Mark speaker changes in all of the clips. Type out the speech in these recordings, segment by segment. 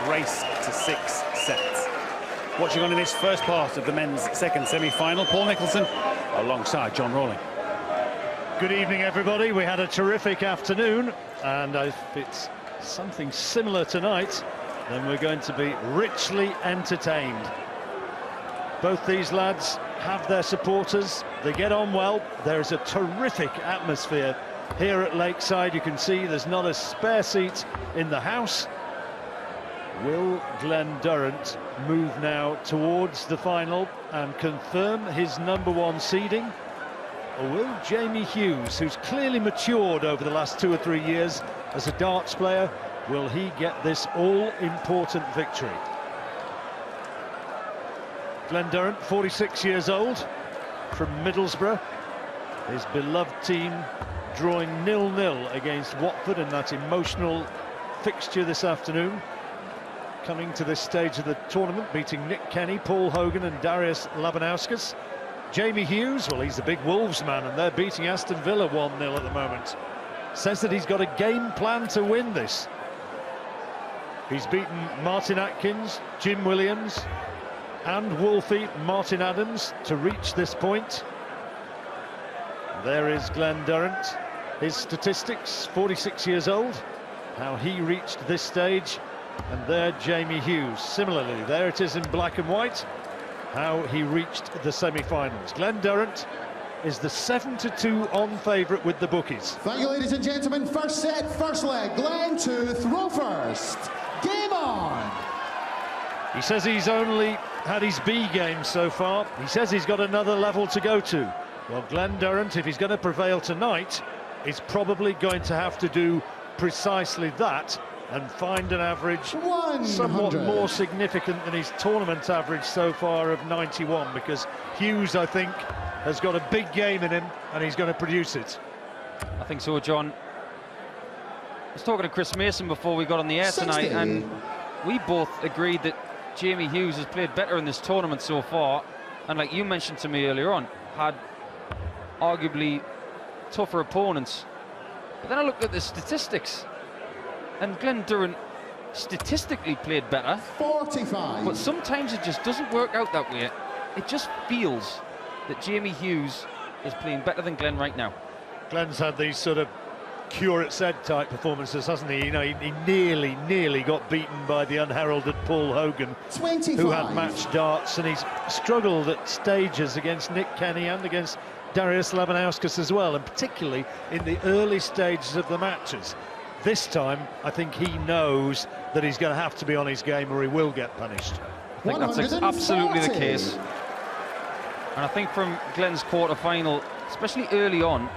Speaker 1: race to 6 sets. Watching on in this first part of the men's second semi-final, Paul Nicholson alongside John Rawling.
Speaker 2: Good evening, everybody. We had a terrific afternoon, and if it's something similar tonight, then we're going to be richly entertained. Both these lads have their supporters. They get on well. There's a terrific atmosphere here at Lakeside. You can see there's not a spare seat in the house. Will Glen Durrant move now towards the final and confirm his #1 seeding? Or will Jamie Hughes, who's clearly matured over the last 2 or 3 years as a darts player, will he get this all-important victory? Glen Durrant, 46 years old, from Middlesbrough. His beloved team drawing 0-0 against Watford in that emotional fixture this afternoon. Coming to this stage of the tournament, beating Nick Kenny, Paul Hogan and Darius Labanauskas. Jamie Hughes, well, he's the big Wolves man, and they're beating Aston Villa 1-0 at the moment. Says that he's got a game plan to win this. He's beaten Martin Atkins, Jim Williams and Wolfie Martin Adams to reach this point. There is Glen Durrant. His statistics, 46 years old, how he reached this stage. And there, Jamie Hughes. Similarly, there it is in black and white, how he reached the semi-finals. Glen Durrant is the 7-2 on favourite with the bookies.
Speaker 3: Thank you, ladies and gentlemen. First set, first leg. Glen to throw first. Game on!
Speaker 2: He says he's only had his B game so far. He says he's got another level to go to. Well, Glen Durrant, if he's going to prevail tonight, is probably going to have to do precisely that and find an average
Speaker 3: 100.
Speaker 2: somewhat more significant than his tournament average so far of 91, because Hughes, I think, has got a big game in him and he's going to produce it.
Speaker 4: I think so, John. I was talking to Chris Mason before we got on the air tonight, and we both agreed that Jamie Hughes has played better in this tournament so far, and like you mentioned to me earlier on, had arguably tougher opponents. But then I looked at the statistics, and Glen Durrant statistically played better.
Speaker 3: 45.
Speaker 4: But sometimes it just doesn't work out that way. It just feels that Jamie Hughes is playing better than Glen right now.
Speaker 2: Glen's had these sort of Curate said type performances, hasn't he? You know, he nearly got beaten by the unheralded Paul Hogan,
Speaker 3: 25.
Speaker 2: who had matched darts, and he's struggled at stages against Nick Kenny and against Darius Labanauskas as well, and particularly in the early stages of the matches. This time, I think he knows that he's going to have to be on his game or he will get punished.
Speaker 4: I think that's absolutely the case. And I think from Glen's quarter-final, especially early on,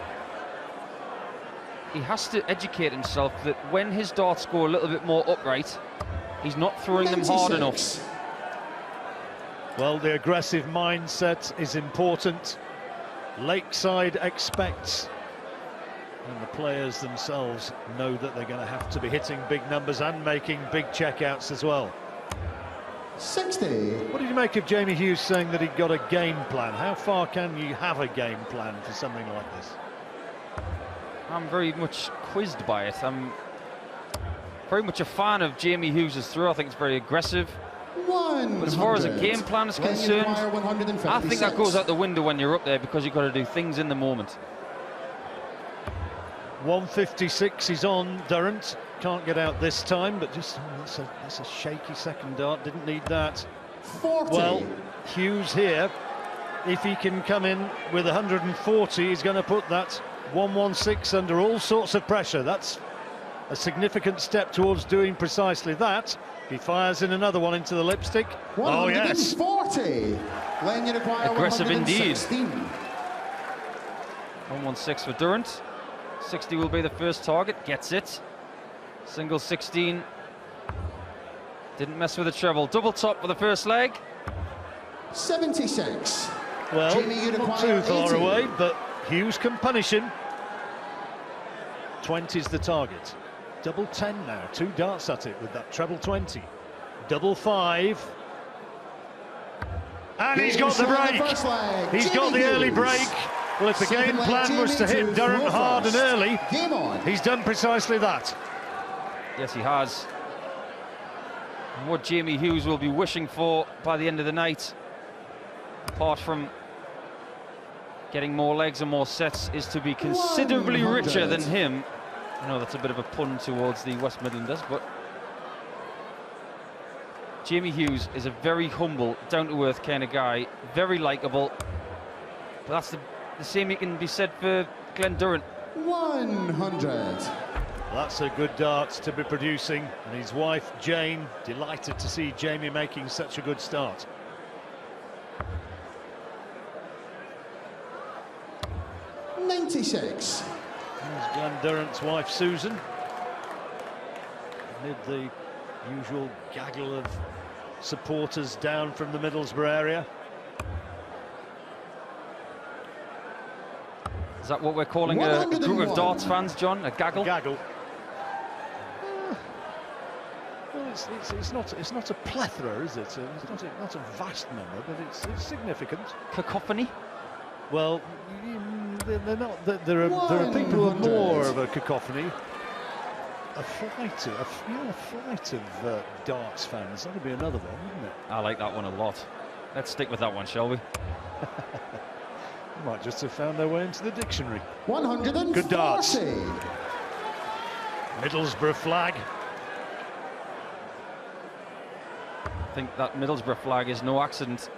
Speaker 4: he has to educate himself that when his darts go a little bit more upright, he's not throwing 96. them hard enough.
Speaker 2: Well, the aggressive mindset is important. Lakeside expects, and the players themselves know that they're going to have to be hitting big numbers and making big checkouts as well.
Speaker 3: 60.
Speaker 2: What did you make of Jamie Hughes saying that he'd got a game plan? How far can you have a game plan for something like this?
Speaker 4: I'm very much quizzed by it. I'm very much a fan of Jamie Hughes' throw. I think it's very aggressive.
Speaker 3: 100.
Speaker 4: But as far as a game plan is concerned, I think that goes out the window when you're up there, because you've got to do things in the moment.
Speaker 2: 156 is on Durrant. Can't get out this time, but just that's a shaky second dart. Didn't need that.
Speaker 3: 40.
Speaker 2: Well, Hughes here, if he can come in with 140, he's going to put that 116 under all sorts of pressure. That's a significant step towards doing precisely that. He fires in another one into the lipstick. Oh yes,
Speaker 3: 140. Glen, you require
Speaker 4: aggressive indeed.
Speaker 3: 116.
Speaker 4: 116 for Durrant. 60 will be the first target. Gets it. Single 16. Didn't mess with the treble. Double top for the first leg.
Speaker 3: 76.
Speaker 2: Well,
Speaker 3: Jamie,
Speaker 2: not too far away, but Hughes can punish him. 20's the target. Double 10 now, 2 darts at it with that treble 20. Double 5. And he's got the break. He's got the early break. Well, if the game plan was to hit Durrant hard and early, he's done precisely that.
Speaker 4: Yes, he has. And what Jamie Hughes will be wishing for by the end of the night, apart from getting more legs and more sets, is to be considerably
Speaker 3: 100.
Speaker 4: richer than him. I know that's a bit of a pun towards the West Midlanders, but Jamie Hughes is a very humble, down-to-earth kind of guy, very likeable. But that's the same can be said for Glenn Durrant.
Speaker 3: 100.
Speaker 2: That's a good dart to be producing, and his wife Jane delighted to see Jamie making such a good start.
Speaker 3: $96.
Speaker 2: There's Glenn Durrant's wife Susan, amid the usual gaggle of supporters down from the Middlesbrough area.
Speaker 4: Is that what we're calling a group of darts fans, John? A gaggle?
Speaker 2: Gaggle. Well, it's not a plethora, is it? It's not a vast number, but it's significant.
Speaker 4: Cacophony?
Speaker 2: Well, they're not. There are people who are more of a cacophony. A flight of darts fans. That would be another one, wouldn't it?
Speaker 4: I like that one a lot. Let's stick with that one, shall we?
Speaker 2: Might just have found their way into the dictionary.
Speaker 3: 140.
Speaker 2: Good darts. Middlesbrough flag.
Speaker 4: I think that Middlesbrough flag is no accident.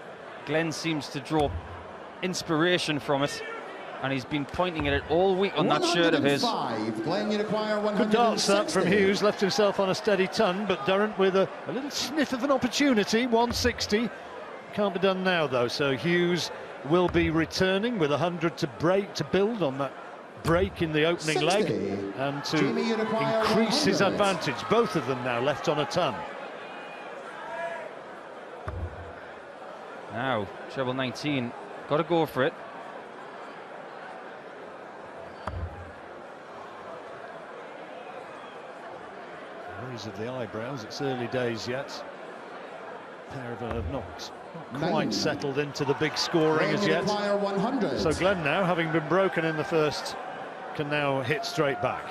Speaker 4: Glenn seems to draw inspiration from it, and he's been pointing at it all week on that shirt of his.
Speaker 3: Glenn, you require 160.
Speaker 2: Good darts that from Hughes, left himself on a steady ton, but Durrant with a little sniff of an opportunity. 160. Can't be done now though, so Hughes will be returning with 100 to build on that break in the opening
Speaker 3: 60.
Speaker 2: leg and to
Speaker 3: Jamie,
Speaker 2: increase his
Speaker 3: 100.
Speaker 2: advantage. Both of them now left on a ton.
Speaker 4: Now, treble 19, got to go for it.
Speaker 2: Raise of the eyebrows, it's early days yet. Pair of them have not quite settled into the big scoring as yet.
Speaker 3: 100.
Speaker 2: So Glenn now, having been broken in the first, can now hit straight back.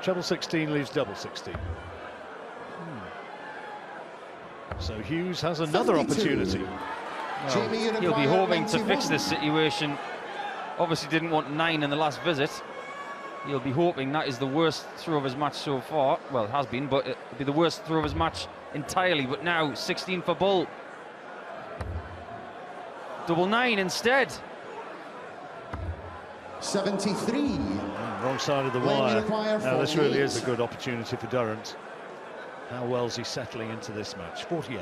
Speaker 2: Treble 16 leaves double 16. So Hughes has another
Speaker 3: 52.
Speaker 2: opportunity.
Speaker 4: Well, he'll be hoping to fix this situation. Obviously didn't want 9 in the last visit. He'll be hoping that is the worst throw of his match so far. Well, it has been, but it'll be the worst throw of his match entirely. But now 16 for Bull. Double 9 instead.
Speaker 3: 73.
Speaker 2: Wrong side of the
Speaker 3: Glenn,
Speaker 2: wire. Now this
Speaker 3: 48.
Speaker 2: really is a good opportunity for Durrant. How well's he settling into this match? 48.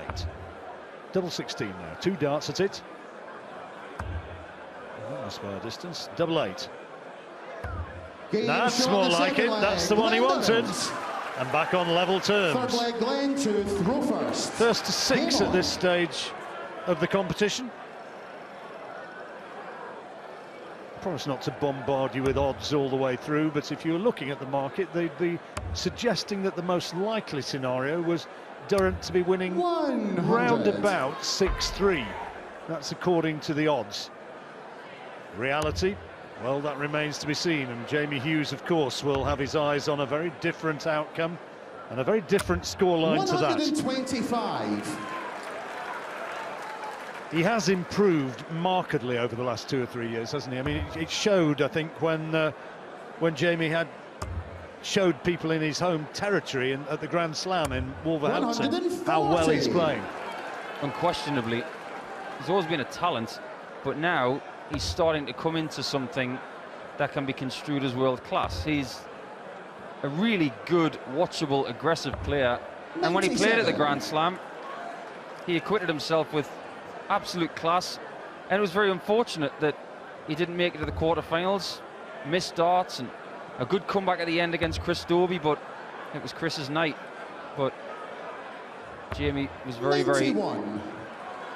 Speaker 2: Double 16 now. 2 darts at it. Almost by a distance. Double 8.
Speaker 3: Game
Speaker 2: That's
Speaker 3: shot
Speaker 2: more
Speaker 3: the
Speaker 2: like
Speaker 3: second
Speaker 2: it.
Speaker 3: leg.
Speaker 2: That's the one he
Speaker 3: Glenn
Speaker 2: wanted.
Speaker 3: Durrant.
Speaker 2: And back on level
Speaker 3: Third
Speaker 2: terms.
Speaker 3: leg, Glenn to throw first.
Speaker 2: First to 6
Speaker 3: Game
Speaker 2: at this
Speaker 3: on.
Speaker 2: stage of the competition. Promise not to bombard you with odds all the way through, but if you were looking at the market, they'd be suggesting that the most likely scenario was Durrant to be winning
Speaker 3: 100.
Speaker 2: round about 6-3. That's according to the odds. Reality, well, that remains to be seen, and Jamie Hughes, of course, will have his eyes on a very different outcome and a very different scoreline to that.
Speaker 3: 125.
Speaker 2: He has improved markedly over the last 2 or 3 years, hasn't he? I mean, it showed, I think, when Jamie had showed people in his home territory and at the Grand Slam in Wolverhampton
Speaker 3: 140.
Speaker 2: how well he's playing.
Speaker 4: Unquestionably, he's always been a talent, but now he's starting to come into something that can be construed as world class. He's a really good, watchable, aggressive player, and when he played at the Grand Slam, he acquitted himself with absolute class, and it was very unfortunate that he didn't make it to the quarterfinals. Missed darts and a good comeback at the end against Chris Dobie, but it was Chris's night. But Jamie was very,
Speaker 3: 91.
Speaker 4: very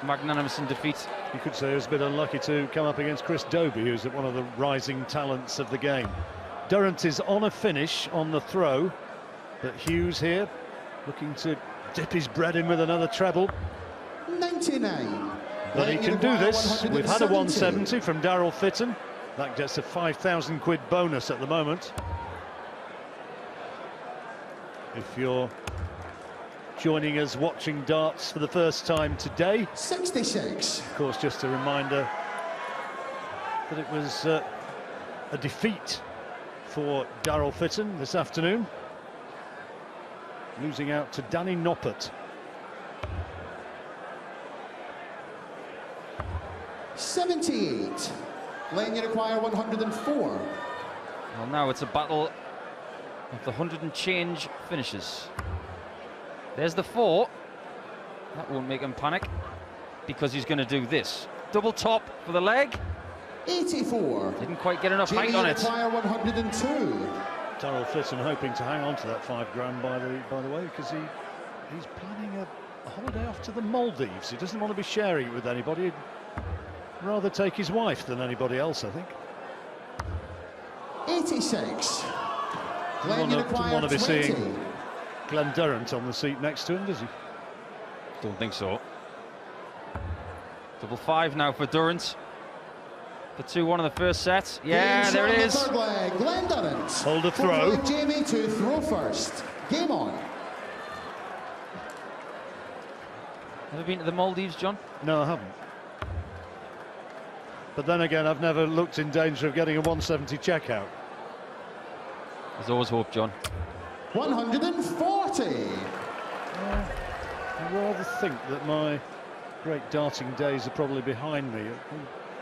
Speaker 4: magnanimous in defeat.
Speaker 2: You could say he was a bit unlucky to come up against Chris Dobie, who's one of the rising talents of the game. Durrant is on a finish on the throw, but Hughes here looking to dip his bread in with another treble.
Speaker 3: 99.
Speaker 2: But he can do this. We've had a 170 from Daryl Fitton. That gets a 5,000 quid bonus at the moment. if you're joining us watching darts for the first time today.
Speaker 3: 66.
Speaker 2: Of course, just a reminder that it was a defeat for Darrell Fitton this afternoon, losing out to Danny Noppert.
Speaker 3: 78. Lane you require 104.
Speaker 4: Well, now it's a battle of the 100 and change finishes. There's the 4. That won't make him panic, because he's going to do this. Double top for the leg.
Speaker 3: 84.
Speaker 4: Didn't quite get enough height on it.
Speaker 3: Require 102.
Speaker 2: Darrell Fitton hoping to hang on to that £5 by the way, because he's planning a holiday off to the Maldives. He doesn't want to be sharing it with anybody. He'd rather take his wife than anybody else, I think.
Speaker 3: 86.
Speaker 2: Didn't want to be seeing Glenn Durrant on the seat next to him, does he?
Speaker 4: Don't think so. Double 5 now for Durrant. The 2-1 in the first set. Yeah, there it is.
Speaker 3: Third leg, Glenn Durrant.
Speaker 2: Hold a throw.
Speaker 3: Jamie to throw first. Game on.
Speaker 4: Ever been to the Maldives, John?
Speaker 2: No, I haven't. But then again, I've never looked in danger of getting a 170 checkout.
Speaker 4: There's always hope, John.
Speaker 3: 140.
Speaker 2: I rather think that my great darting days are probably behind me.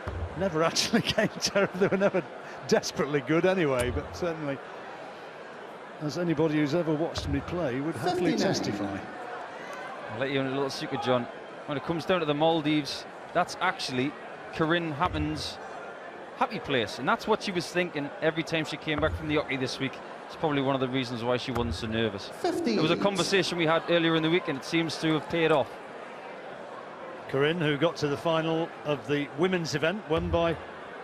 Speaker 2: I never actually came terrible. They were never desperately good anyway, but certainly, as anybody who's ever watched me play would happily
Speaker 3: 59.
Speaker 2: testify.
Speaker 4: I'll let you in a little secret, John. When it comes down to the Maldives, that's actually Corinne Hammond's happy place, and that's what she was thinking every time she came back from the hockey this week. It's probably one of the reasons why she wasn't so nervous.
Speaker 3: 58.
Speaker 4: It was a conversation we had earlier in the week, and it seems to have paid off.
Speaker 2: Corinne, who got to the final of the women's event, won by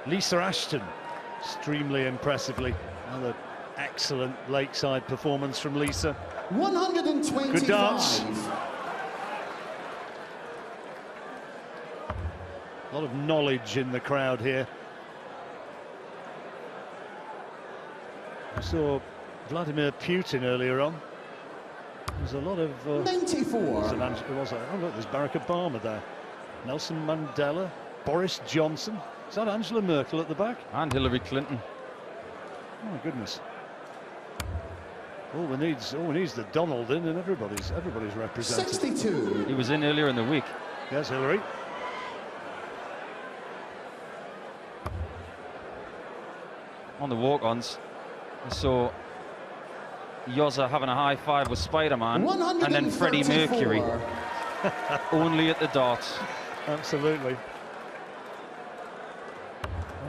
Speaker 2: Lisa Ashton, extremely impressively. Another excellent lakeside performance from Lisa.
Speaker 3: 125.
Speaker 2: Good dance. A lot of knowledge in the crowd here. We saw Vladimir Putin earlier on. There's a lot of
Speaker 3: 94.
Speaker 2: oh look, there's Barack Obama there, Nelson Mandela, Boris Johnson. Is that Angela Merkel at the back?
Speaker 4: And Hillary Clinton.
Speaker 2: Oh my goodness! All we need's the Donald in, and everybody's represented.
Speaker 3: 62.
Speaker 4: He was in earlier in the week.
Speaker 2: Yes, Hillary.
Speaker 4: On the walk-ons, I saw Yozza having a high five with Spider-Man, and then Freddie Mercury only at the darts.
Speaker 2: Absolutely.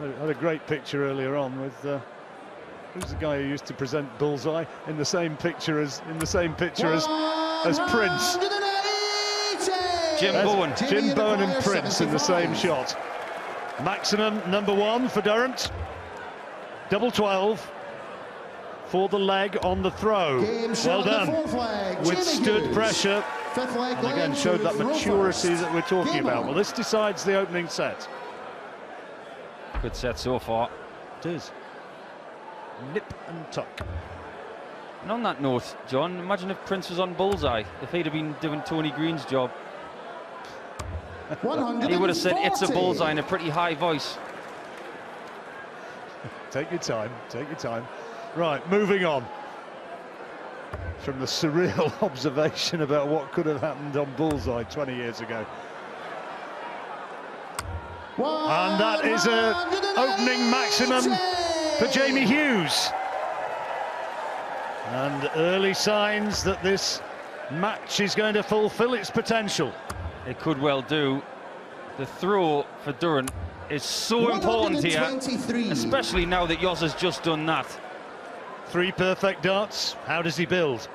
Speaker 2: I had a great picture earlier on with who's the guy who used to present Bullseye in the same picture as Prince.
Speaker 3: 180.
Speaker 4: Jim Bowen.
Speaker 2: Jim Bowen and Prince in the same shot. Maximum #1 for Durrant. Double 12 for the leg on the throw. Well done. Withstood pressure. And again showed that maturity that we're talking about. Well, this decides the opening set.
Speaker 4: Good set so far.
Speaker 2: It is. Nip and tuck.
Speaker 4: And on that note, John, imagine if Prince was on Bullseye, if he'd have been doing Tony Green's job. He would have said it's a bullseye in a pretty high voice.
Speaker 2: Take your time, take your time. Right, moving on from the surreal observation about what could have happened on Bullseye 20 years ago. And that is an opening maximum for Jamie Hughes. And early signs that this match is going to fulfill its potential.
Speaker 4: It could well do. The throw for Durrant is so important here, especially now that Yoz has just done that.
Speaker 2: 3 perfect darts. How does he build?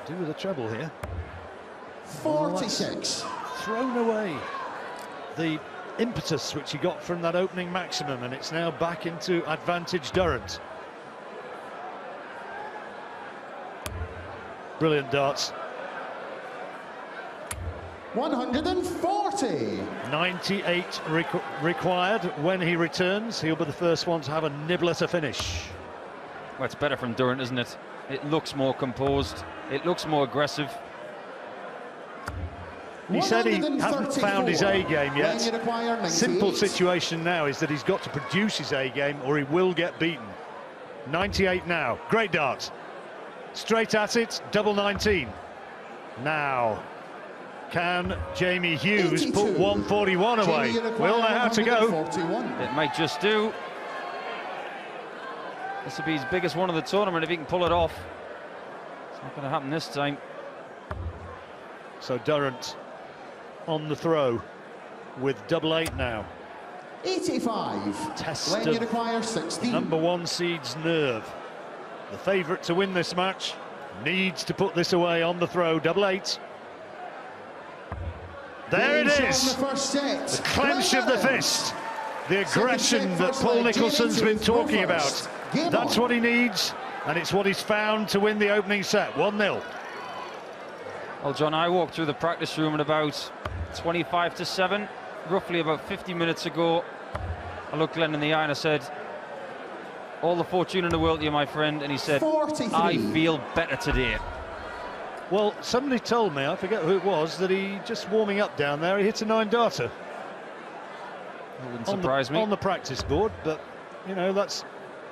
Speaker 2: Do with a treble here.
Speaker 3: 46.
Speaker 2: Thrown away the impetus which he got from that opening maximum, and it's now back into advantage Durrant. Brilliant darts.
Speaker 3: 140. 40.
Speaker 2: 98 required. When he returns, he'll be the first one to have a nibble at a finish.
Speaker 4: Well, it's better from Durrant, isn't it? It looks more composed. It looks more aggressive.
Speaker 2: He said he hasn't found his A game yet. Simple situation now is that he's got to produce his A game or he will get beaten. 98 now. Great dart. Straight at it. Double 19. Now, can Jamie Hughes
Speaker 3: 82.
Speaker 2: put 141 away? Will they have to go?
Speaker 3: 141.
Speaker 4: It might just do. This will be his biggest one of the tournament if he can pull it off. It's not going to happen this time.
Speaker 2: So Durrant on the throw with double 8 now.
Speaker 3: 85.
Speaker 2: Test
Speaker 3: When you
Speaker 2: of
Speaker 3: require 16.
Speaker 2: number 1 seed's nerve. The favourite to win this match needs to put this away on the throw. Double 8. There it is. The clench of the fist. The aggression that Paul Nicholson's been talking about. That's what he needs, and it's what he's found to win the opening set. 1-0.
Speaker 4: Well, John, I walked through the practice room at about 25 to 7, roughly about 50 minutes ago. I looked Glenn in the eye and I said, all the fortune in the world to you, my friend. And he said,
Speaker 3: 43.
Speaker 4: I feel better today.
Speaker 2: Well, somebody told me, I forget who it was, that he just warming up down there, he hit a 9-darter.
Speaker 4: That wouldn't surprise me.
Speaker 2: On the practice board, but, you know, that's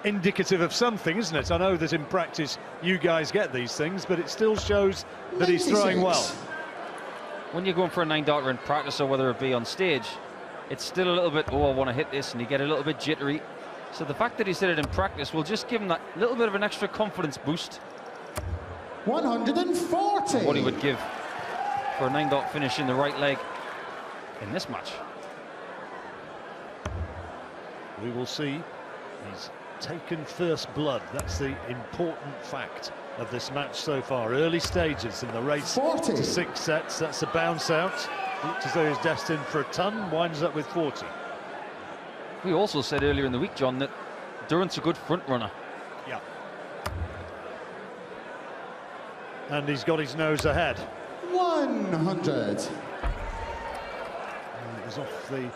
Speaker 2: indicative of something, isn't it? I know that in practice you guys get these things, but it still shows that he's throwing well.
Speaker 4: When you're going for a 9-darter in practice, or whether it be on stage, it's still a little bit, oh, I want to hit this, and you get a little bit jittery. So the fact that he's hit it in practice will just give him that little bit of an extra confidence boost.
Speaker 3: 140.
Speaker 4: What he would give for a 9-dot finish in the right leg in this match.
Speaker 2: We will see. He's taken first blood. That's the important fact of this match so far. Early stages in the race
Speaker 3: 40.
Speaker 2: to 6 sets. That's a bounce out. Looked as though he's destined for a ton. Winds up with 40.
Speaker 4: We also said earlier in the week, John, that Durrant's a good front runner.
Speaker 2: Yeah. And he's got his nose ahead.
Speaker 3: 100.
Speaker 2: It was off the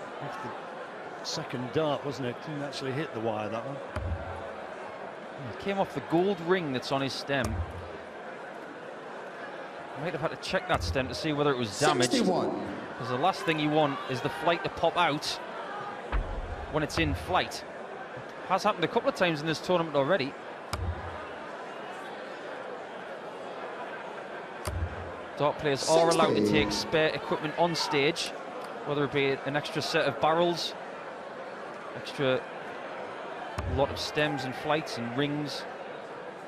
Speaker 2: second dart, wasn't it? Didn't actually hit the wire, that one.
Speaker 4: It came off the gold ring that's on his stem. Might have had to check that stem to see whether it was damaged.
Speaker 3: 61.
Speaker 4: Because the last thing you want is the flight to pop out when it's in flight. It has happened a couple of times in this tournament already. Dart players are allowed to take spare equipment on stage, whether it be an extra set of barrels, extra lot of stems and flights and rings,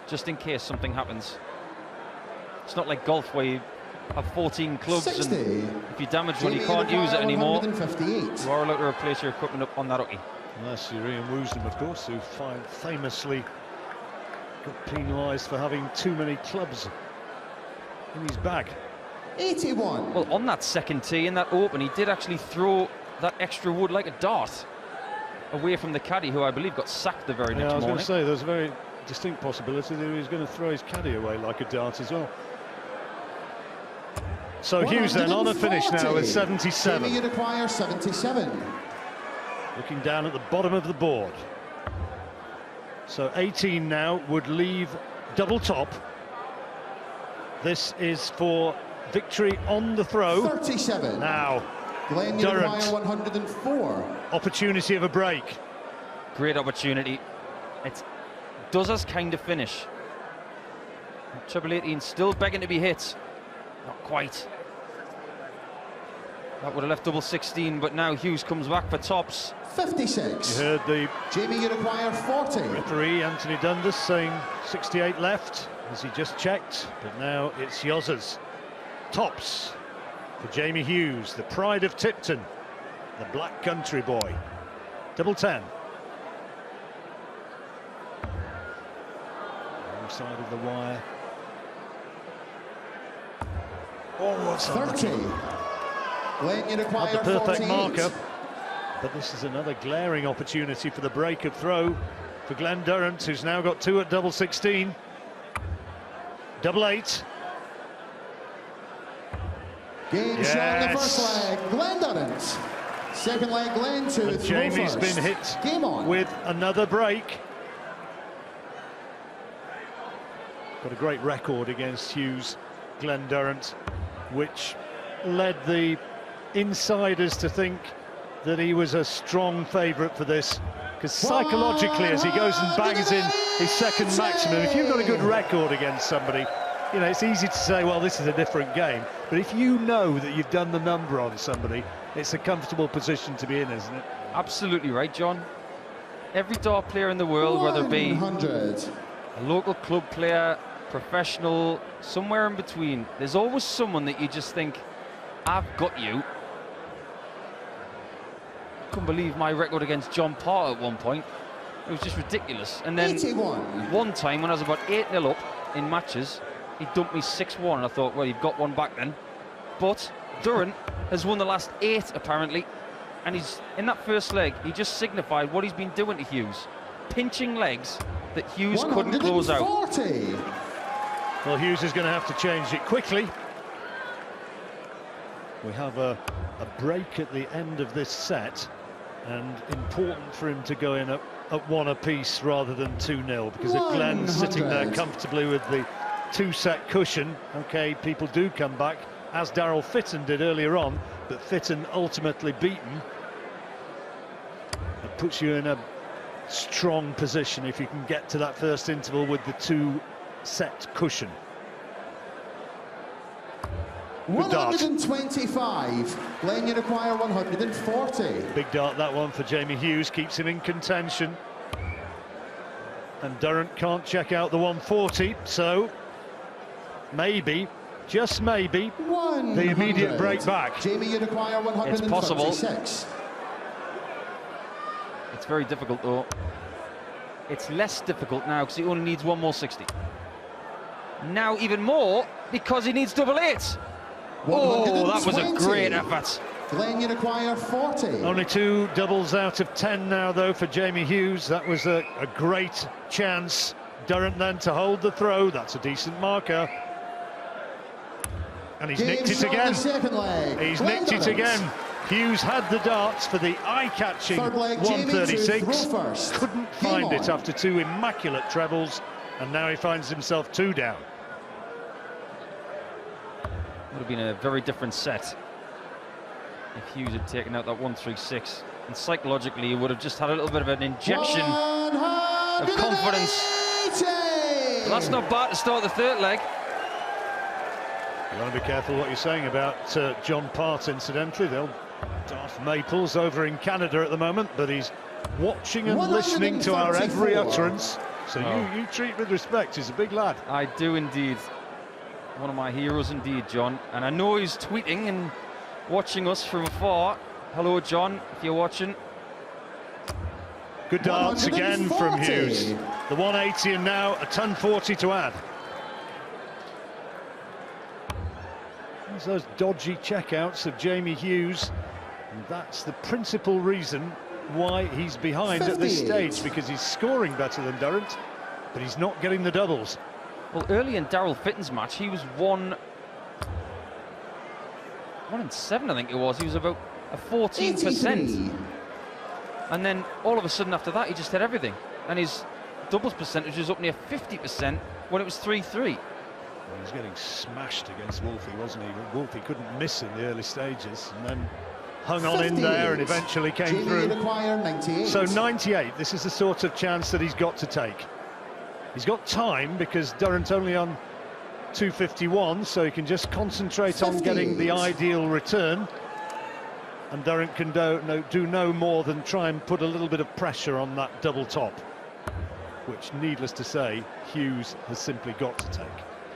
Speaker 4: just in case something happens. It's not like golf where you have 14 clubs
Speaker 3: 60.
Speaker 4: and if you damage one, you can't use it anymore.
Speaker 3: 158.
Speaker 4: You are allowed to replace your equipment up on that hockey.
Speaker 2: Unless you're Ian Woosnam, of course, who famously got penalised for having too many clubs in his bag.
Speaker 3: 81.
Speaker 4: Well, on that second tee in that open, he did actually throw that extra wood like a dart away from the caddy, who I believe got sacked the very next
Speaker 2: I was
Speaker 4: morning.
Speaker 2: going to say, there's a very distinct possibility that he was going to throw his caddy away like a dart as well. So Hughes then on a finish now with 77.
Speaker 3: You require 77.
Speaker 2: Looking down at the bottom of the board. So 18 now would leave double top. This is for victory on the throw.
Speaker 3: 37.
Speaker 2: Now,
Speaker 3: Glenn, you require
Speaker 2: Durrant.
Speaker 3: 104.
Speaker 2: Opportunity of a break.
Speaker 4: Great opportunity. It does us kind of finish. Treble 18 still begging to be hit. Not quite. That would have left double 16, but now Hughes comes back for tops.
Speaker 3: 56.
Speaker 2: You heard the
Speaker 3: Jamie, you require 40.
Speaker 2: referee, Anthony Dundas, saying 68 left, as he just checked. But now it's Yozzers. Tops for Jamie Hughes, the pride of Tipton, the Black Country boy. Double 10. Wrong side of the wire. Oh, what's
Speaker 3: 30. Glenn, you require
Speaker 2: Not the perfect
Speaker 3: 48.
Speaker 2: marker, but this is another glaring opportunity for the break of throw for Glenn Durrant, who's now got 2 at double 16. Double 8.
Speaker 3: Game shot in the first leg, Glenn Durrant. Second leg, Glenn to
Speaker 2: And
Speaker 3: throw
Speaker 2: Jamie's
Speaker 3: first.
Speaker 2: been hit
Speaker 3: Game on.
Speaker 2: with another break. Got a great record against Hughes, Glenn Durrant, which led the insiders to think that he was a strong favourite for this, because psychologically, as he goes and bangs in his second maximum, if you've got a good record against somebody, you know, it's easy to say, well, this is a different game. But if you know that you've done the number on somebody, it's a comfortable position to be in, isn't it?
Speaker 4: Absolutely right, John. Every dart player in the world, whether it be
Speaker 3: 100.
Speaker 4: a local club player, professional, somewhere in between, there's always someone that you just think, I've got you. Couldn't believe my record against John Parr at one point. It was just ridiculous. And then
Speaker 3: 81.
Speaker 4: one time when I was about 8-0 up in matches, he dumped me 6-1, and I thought, well, you've got one back then. But Durrant has won the last 8 apparently, and he's in that first leg, he just signified what he's been doing to Hughes, pinching legs that Hughes couldn't close out.
Speaker 3: 140.
Speaker 2: Well, Hughes is going to have to change it quickly. We have a break at the end of this set, and important for him to go in at 1 apiece rather than 2-0, because if Glenn's sitting there comfortably with the 2-set cushion, okay, people do come back, as Daryl Fitton did earlier on, but Fitton ultimately beaten. It puts you in a strong position if you can get to that first interval with the 2-set cushion. Good dart.
Speaker 3: 125. Glenn, you require 140.
Speaker 2: Big dart, that one, for Jamie Hughes, keeps him in contention. And Durrant can't check out the 140, so maybe, just maybe, the immediate break back.
Speaker 3: Jamie, you require 136.
Speaker 4: It's possible. It's very difficult, though. It's less difficult now because he only needs one more 60. Now even more because he needs double 8. Oh, that was a great effort.
Speaker 3: Glenn, you require 40.
Speaker 2: Only 2 doubles out of 10 now, though, for Jamie Hughes. That was a great chance. Durrant then to hold the throw. That's a decent marker. And he's nicked it again. He's nicked it again. Hughes had the darts for the eye-catching 136. Couldn't find it after 2 immaculate trebles, and now he finds himself 2 down.
Speaker 4: Would have been a very different set if Hughes had taken out that 136, and psychologically he would have just had a little bit of an injection of confidence. But that's not bad to start the third leg.
Speaker 2: You want to be careful what you're saying about John Part, incidentally. They'll Darth Maples over in Canada at the moment, but he's watching and listening to our every utterance. So you treat with respect. He's a big lad.
Speaker 4: I do indeed. One of my heroes indeed, John. And I know he's tweeting and watching us from afar. Hello, John, if you're watching.
Speaker 2: Good darts again from Hughes. The 180 and now a ton 40 to add. There's those dodgy checkouts of Jamie Hughes. And that's the principal reason why he's behind at this stage, because he's scoring better than Durrant, but he's not getting the doubles.
Speaker 4: Well, early in Daryl Fitton's match, he was 1 in 7, I think it was. He was about a 14%. And then all of a sudden after that, he just hit everything. And his doubles percentage was up near 50% when it was 3-3.
Speaker 2: He was getting smashed against Wolfie, wasn't he? Wolfie couldn't miss in the early stages, and then hung on in there and eventually came through.
Speaker 3: 98.
Speaker 2: So 98, this is the sort of chance that he's got to take. He's got time because Durrant only on 251, so he can just concentrate on getting the ideal return. And Durrant can do no more than try and put a little bit of pressure on that double top, which, needless to say, Hughes has simply got to take.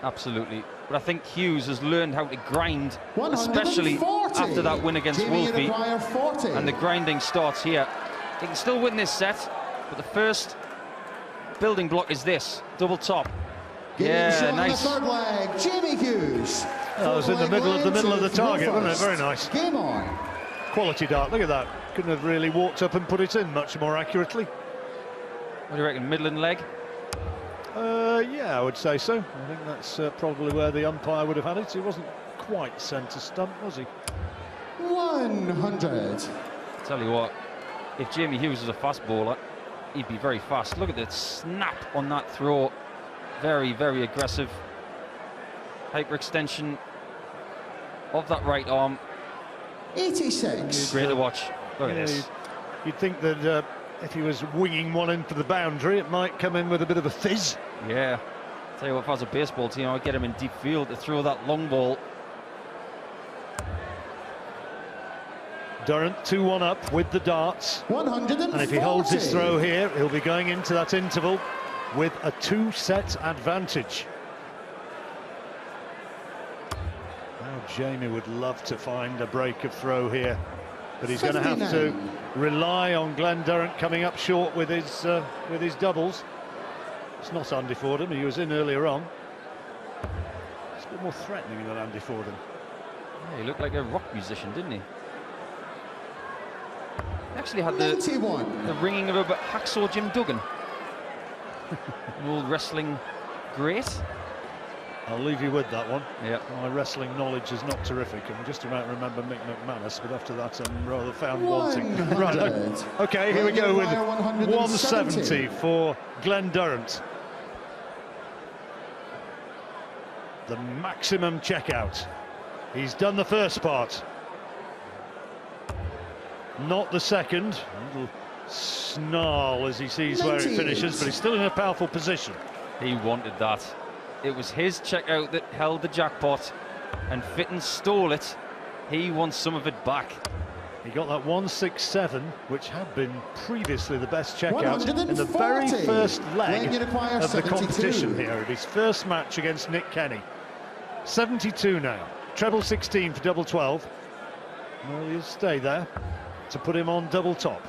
Speaker 4: Absolutely. But I think Hughes has learned how to grind, especially after that win against Wolfie. And the grinding starts here. He can still win this set, but the first building block is this double top. Yeah, nice.
Speaker 3: Third leg, Jamie Hughes.
Speaker 2: That was in the middle of the target, wasn't it? Very nice.
Speaker 3: Game on.
Speaker 2: Quality dart. Look at that. Couldn't have really walked up and put it in much more accurately.
Speaker 4: What do you reckon, middle and leg?
Speaker 2: Yeah, I would say so. I think that's probably where the umpire would have had it. He wasn't quite centre stump, was he?
Speaker 3: 100.
Speaker 4: Tell you what, if Jamie Hughes was a fast bowler, he'd be very fast. Look at the snap on that throw. Very, very aggressive. Hyperextension of that right arm.
Speaker 3: 86.
Speaker 4: Great to watch. Look at this.
Speaker 2: You'd think that if he was winging one in for the boundary, it might come in with a bit of a fizz.
Speaker 4: Yeah. Tell you what, if I was a baseball team, I'd get him in deep field to throw that long ball.
Speaker 2: Durrant 2-1 up with the darts.
Speaker 3: 140.
Speaker 2: And if he holds his throw here, he'll be going into that interval with a 2-set advantage. Now Jamie would love to find a break of throw here, but he's going to have to rely on Glenn Durrant coming up short with his doubles. It's not Andy Fordham, he was in earlier on. It's a bit more threatening than Andy Fordham.
Speaker 4: Yeah, he looked like a rock musician, didn't he? He actually had the ringing of a hacksaw Jim Duggan. An old wrestling great.
Speaker 2: I'll leave you with that one.
Speaker 4: Yeah.
Speaker 2: My wrestling knowledge is not terrific. I just about remember Mick McManus, but after that I'm rather found wanting. Right, okay, here we go with 170 for Glenn Durrant. The maximum checkout. He's done the first part. Not the second. A little snarl as he sees where it finishes, but he's still in a powerful position.
Speaker 4: He wanted that. It was his checkout that held the jackpot, and Fitton stole it. He wants some of it back.
Speaker 2: He got that 167, which had been previously the best checkout in the very first leg of the competition here, at his first match against Nick Kenny. 72 now. Treble 16 for double 12. Well, he'll stay there to put him on double top.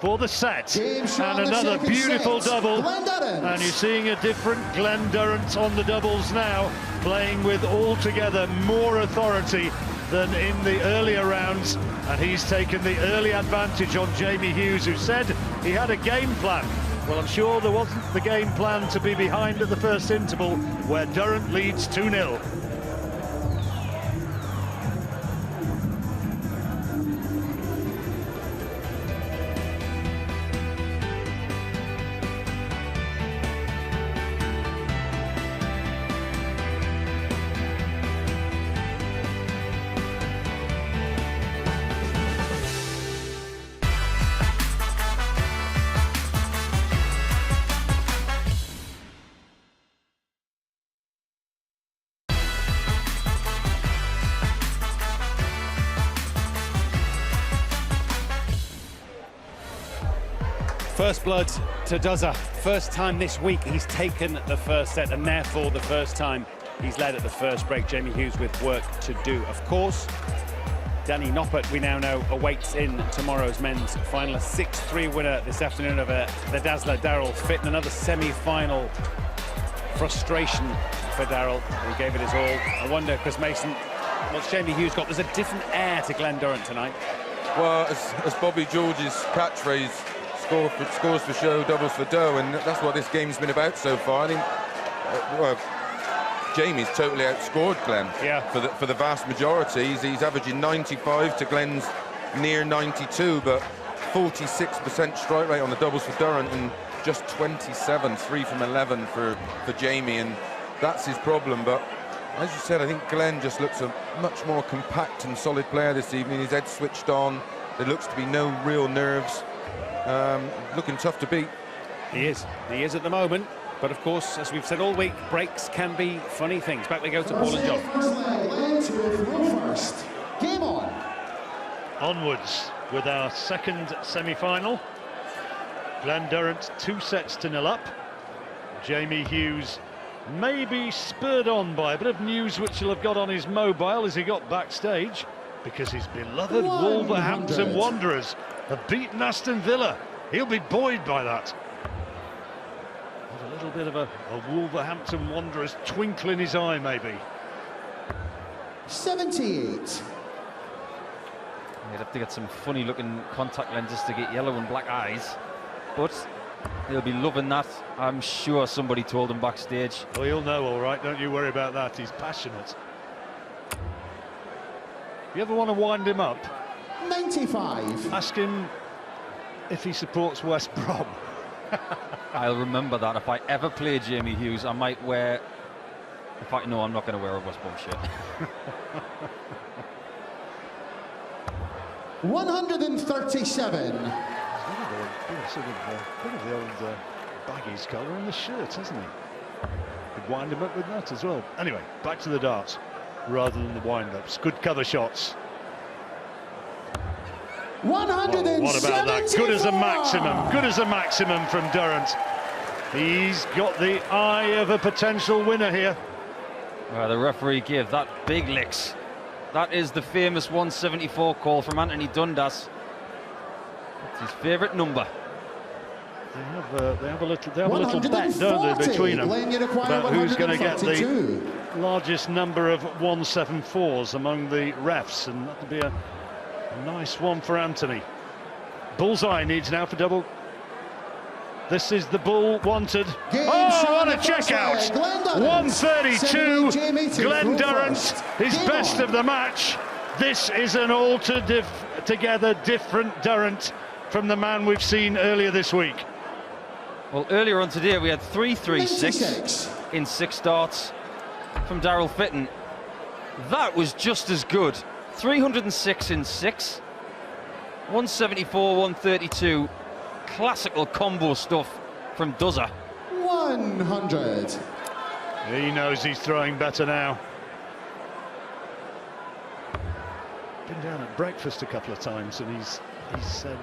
Speaker 2: For the set, and another beautiful double, and you're seeing a different Glenn Durrant on the doubles now, playing with altogether more authority than in the earlier rounds, and he's taken the early advantage on Jamie Hughes, who said he had a game plan. Well, I'm sure there wasn't the game plan to be behind at the first interval, where Durrant leads 2-0.
Speaker 1: First blood to Dozer. First time this week he's taken the first set, and therefore the first time he's led at the first break. Jamie Hughes with work to do, of course. Danny Noppert, we now know, awaits in tomorrow's men's final. A 6-3 winner this afternoon over the dazzler Darryl Fitton. Another semi-final frustration for Darryl, who gave it his all. I wonder, Chris Mason, what's Jamie Hughes got? There's a different air to Glenn Durrant tonight.
Speaker 5: Well, as Bobby George's catchphrase, scores for show, doubles for dough, and that's what this game's been about so far. I think Jamie's totally outscored Glenn.
Speaker 1: Yeah.
Speaker 5: For the vast majority. He's averaging 95 to Glenn's near 92, but 46% strike rate on the doubles for Durrant, and just 27, 3 from 11 for Jamie, and that's his problem. But as you said, I think Glenn just looks a much more compact and solid player this evening. His head switched on. There looks to be no real nerves. Looking tough to beat.
Speaker 1: He is at the moment, but of course, as we've said all week, breaks can be funny things. Back we go to Paul and John.
Speaker 3: First. Game on.
Speaker 2: Onwards with our second semi-final. Glenn Durrant 2-0 up. Jamie Hughes may be spurred on by a bit of news which he'll have got on his mobile as he got backstage, because his beloved Wolverhampton Wanderers have beaten Aston Villa. He'll be buoyed by that. With a little bit of a Wolverhampton Wanderers twinkle in his eye, maybe.
Speaker 3: 78.
Speaker 4: He'd have to get some funny-looking contact lenses to get yellow and black eyes, but he'll be loving that. I'm sure somebody told him backstage.
Speaker 2: Well, he'll know, all right. Don't you worry about that. He's passionate. You ever want to wind him up?
Speaker 3: 95.
Speaker 2: Ask him if he supports West Brom.
Speaker 4: I'll remember that. If I ever play Jamie Hughes, I might wear... No, I'm not going to wear a West Brom shirt.
Speaker 3: 137.
Speaker 2: Bit of the old baggies colour in the shirt, hasn't he? Could wind him up with that as well. Anyway, back to the darts rather than the wind-ups. Good cover shots.
Speaker 3: 174.
Speaker 2: What about that? Good as a maximum. Good as a maximum from Durrant. He's got the eye of a potential winner here.
Speaker 4: Well, the referee gave that big licks. That is the famous 174 call from Anthony Dundas. It's his favourite number.
Speaker 2: They have a little bet, don't they, between them about who's going to get the largest number of 174s among the refs, and that would be a nice one for Anthony. Bullseye needs now for double. This is the bull wanted. What a check out! 132. Glenn Durrant, his best of the match. This is an altogether different Durrant from the man we've seen earlier this week.
Speaker 4: Well, earlier on today we had 336 in 6 darts from Daryl Fitton. That was just as good. 306 in 6, 174, 132. Classical combo stuff from Duzza.
Speaker 3: 100.
Speaker 2: He knows he's throwing better now. Been down at breakfast a couple of times and he's said,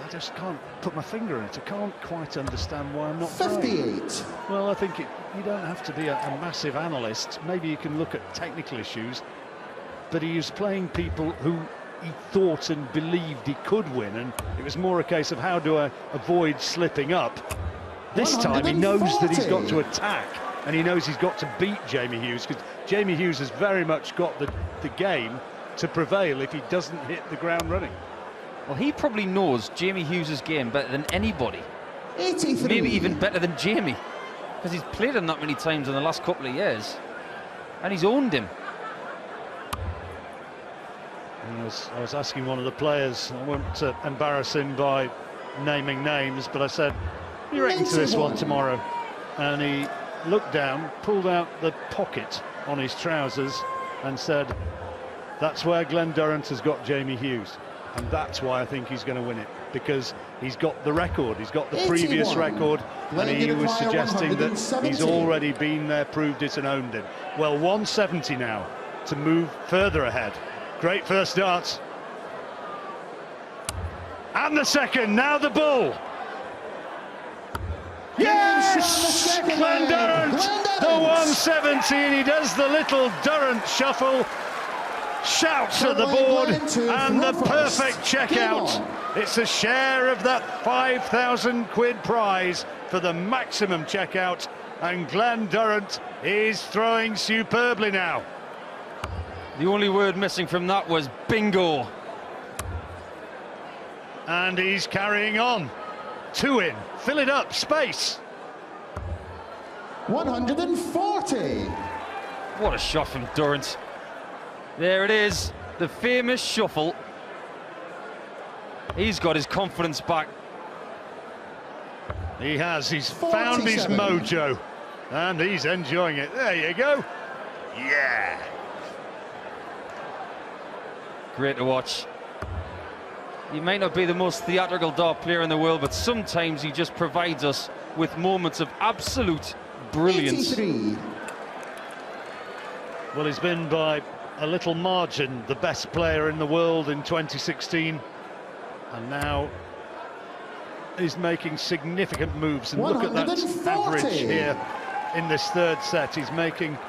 Speaker 2: I just can't put my finger on it. I can't quite understand why I'm not
Speaker 3: 58.
Speaker 2: throwing. Well, I think you don't have to be a massive analyst. Maybe you can look at technical issues, but he was playing people who he thought and believed he could win, and it was more a case of how do I avoid slipping up. This time he knows that he's got to attack, and he knows he's got to beat Jamie Hughes, because Jamie Hughes has very much got the game to prevail if he doesn't hit the ground running.
Speaker 4: Well, he probably knows Jamie Hughes' game better than anybody.
Speaker 3: 83.
Speaker 4: Maybe even better than Jamie, because he's played him that many times in the last couple of years, and he's owned him.
Speaker 2: I was asking one of the players, I won't embarrass him by naming names, but I said, what do you reckon to this one tomorrow? And he looked down, pulled out the pocket on his trousers and said, that's where Glenn Durrant has got Jamie Hughes. And that's why I think he's going to win it, because he's got the record, he's got the previous record, and he was suggesting that he's already been there, proved it and owned it. Well, 170 now to move further ahead. Great first darts. And the second, now the bull. Yes! Glenn Durrant, the 170, and he does the little Durrant shuffle, shouts at the board, and the perfect checkout. It's a share of that 5,000 quid prize for the maximum checkout, and Glenn Durrant is throwing superbly now.
Speaker 4: The only word missing from that was bingo.
Speaker 2: And he's carrying on. 2 in, fill it up, space.
Speaker 3: 140.
Speaker 4: What a shot from Durrant. There it is, the famous shuffle. He's got his confidence back.
Speaker 2: He has, he's found his mojo, and he's enjoying it. There you go. Yeah.
Speaker 4: Great to watch. He may not be the most theatrical dart player in the world, but sometimes he just provides us with moments of absolute brilliance.
Speaker 3: 83.
Speaker 2: Well, he's been by a little margin the best player in the world in 2016, and now he's making significant moves. And look at that average here in this third set. He's making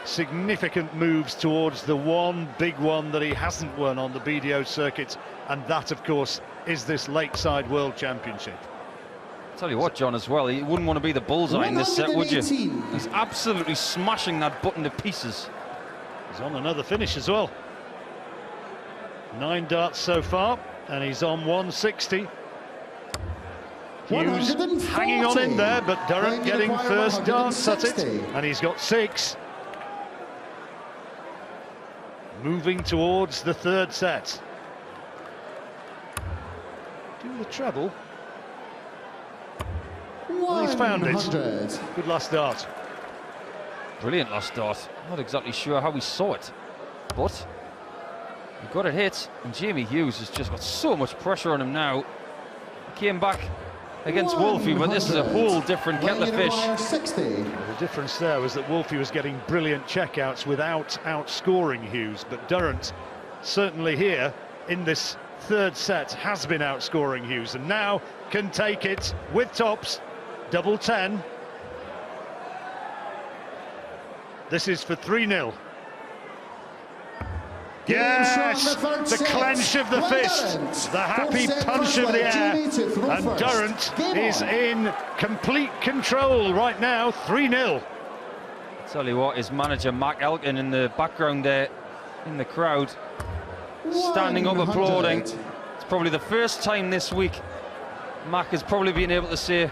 Speaker 2: significant moves towards the one big one that he hasn't won on the BDO circuit, and that, of course, is this Lakeside World Championship.
Speaker 4: Tell you what, John, as well, you wouldn't want to be the bullseye in this set, would you? He's absolutely smashing that button to pieces.
Speaker 2: He's on another finish as well. 9 darts so far, and he's on 160. Hughes hanging on in there, but Durrant getting first darts at it, and he's got 6. moving towards the third set. Do the treble. Well, he's found it. Good last start.
Speaker 4: Brilliant last start. Not exactly sure how we saw it, but he got it hit, and Jamie Hughes has just got so much pressure on him now. He came back against Wolfie, but this is a whole different kettle of fish.
Speaker 2: Well, the difference there was that Wolfie was getting brilliant checkouts without outscoring Hughes, but Durrant certainly here in this third set has been outscoring Hughes, and now can take it with tops. Double 10. This is for 3-0. Yes, the clench of the fist, the happy punch of the air, and Durrant is in complete control right now, 3-0.
Speaker 4: Tell you what, his manager Mark Elkin in the background there, in the crowd, standing up applauding. It's probably the first time this week Mac has probably been able to say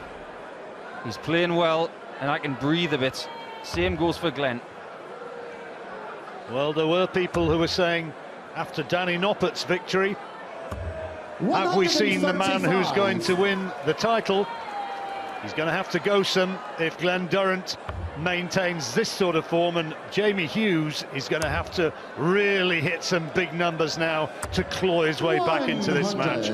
Speaker 4: he's playing well and I can breathe a bit. Same goes for Glenn.
Speaker 2: Well, there were people who were saying after Danny Noppert's victory, have we seen the man who's going to win the title? He's going to have to go some if Glenn Durrant maintains this sort of form, and Jamie Hughes is going to have to really hit some big numbers now to claw his way back into this match.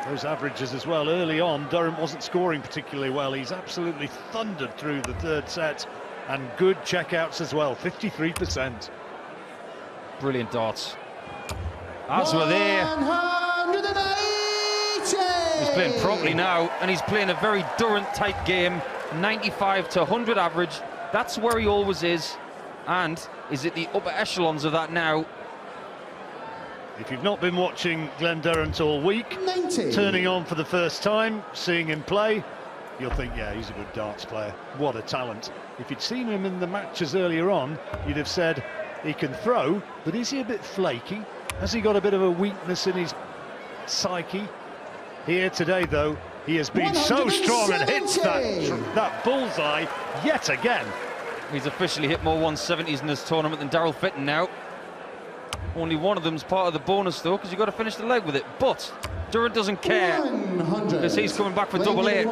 Speaker 2: Those averages as well. Early on, Durrant wasn't scoring particularly well. He's absolutely thundered through the third set, and good checkouts as well, 53%.
Speaker 4: Brilliant darts. As we're there, he's playing properly now, and he's playing a very Durrant-type game. 95 to 100 average. That's where he always is, and is at the upper echelons of that now.
Speaker 2: If you've not been watching Glenn Durrant all week,
Speaker 3: 90.
Speaker 2: Turning on for the first time, seeing him play, you'll think, yeah, he's a good darts player. What a talent. If you'd seen him in the matches earlier on, you'd have said he can throw, but is he a bit flaky? Has he got a bit of a weakness in his psyche? Here today, though, he has been so strong and hits that bullseye yet again.
Speaker 4: He's officially hit more 170s in this tournament than Daryl Fitton now. Only one of them's part of the bonus, though, because you've got to finish the leg with it. But Durrant doesn't care, because he's coming back for double 8.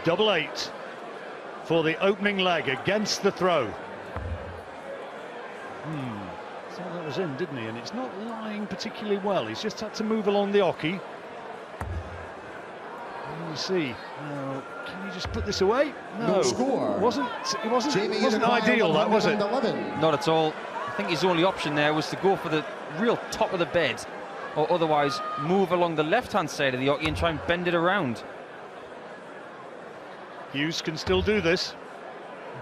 Speaker 2: Double 8 for the opening leg against the throw. Thought that was in, didn't he? And it's not lying particularly well. He's just had to move along the oche. Let me see. Now, can you just put this away? No score. It wasn't ideal, that was it?
Speaker 4: Not at all. I think his only option there was to go for the real top of the bed, or otherwise move along the left-hand side of the oche and try and bend it around.
Speaker 2: Hughes can still do this.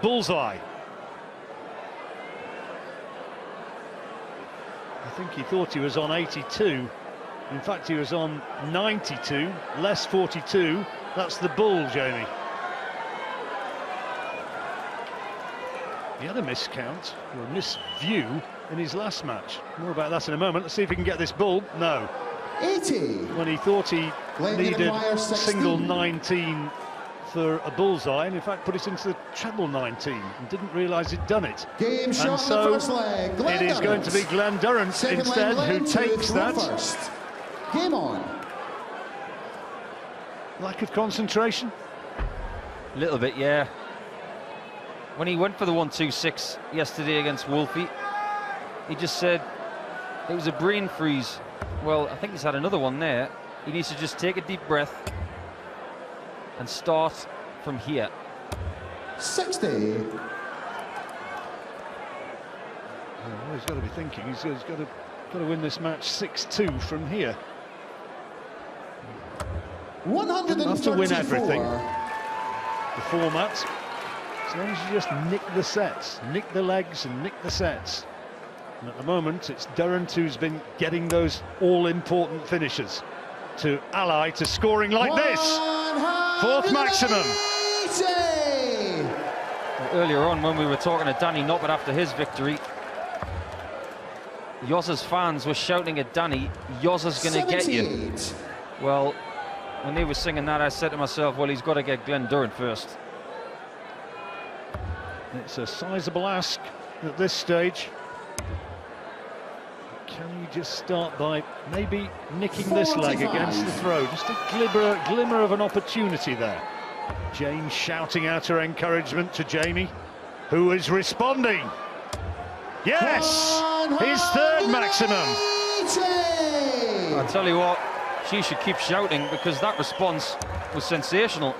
Speaker 2: Bullseye. I think he thought he was on 82. In fact, he was on 92, less 42. That's the bull, Jamie. He had a miscount, or a misview, in his last match. More about that in a moment. Let's see if he can get this bull. No.
Speaker 3: 80.
Speaker 2: When he thought he needed single 19 for a bullseye, and in fact put it into the treble 19 and didn't realise he'd done it.
Speaker 3: Game shot
Speaker 2: and so
Speaker 3: in the first leg.
Speaker 2: it is going to be Glenn Durrant instead who takes that.
Speaker 3: First. Game on.
Speaker 2: Lack of concentration?
Speaker 4: A little bit, yeah. When he went for the 1-2-6 yesterday against Wolfie, he just said it was a brain freeze. Well, I think he's had another one there. He needs to just take a deep breath and start from here.
Speaker 3: 60.
Speaker 2: Well, he's got to be thinking. He's got to win this match 6-2 from here.
Speaker 3: 134.
Speaker 2: Have to win everything. The format. As long as you just nick the sets, nick the legs and nick the sets. And at the moment, it's Durrant who's been getting those all-important finishes to ally to scoring like this. Fourth maximum.
Speaker 4: Earlier on, when we were talking to Danny Noppert after his victory, Yozza's fans were shouting at Danny, "Yozza's going to get you." Well, when they were singing that, I said to myself, well, he's got to get Glenn Durrant first.
Speaker 2: It's a sizable ask at this stage. Can you just start by maybe nicking this leg against the throw? Just a glimmer of an opportunity there. Jane shouting out her encouragement to Jamie, who is responding. Yes! His third maximum.
Speaker 4: I tell you what, she should keep shouting because that response was sensational.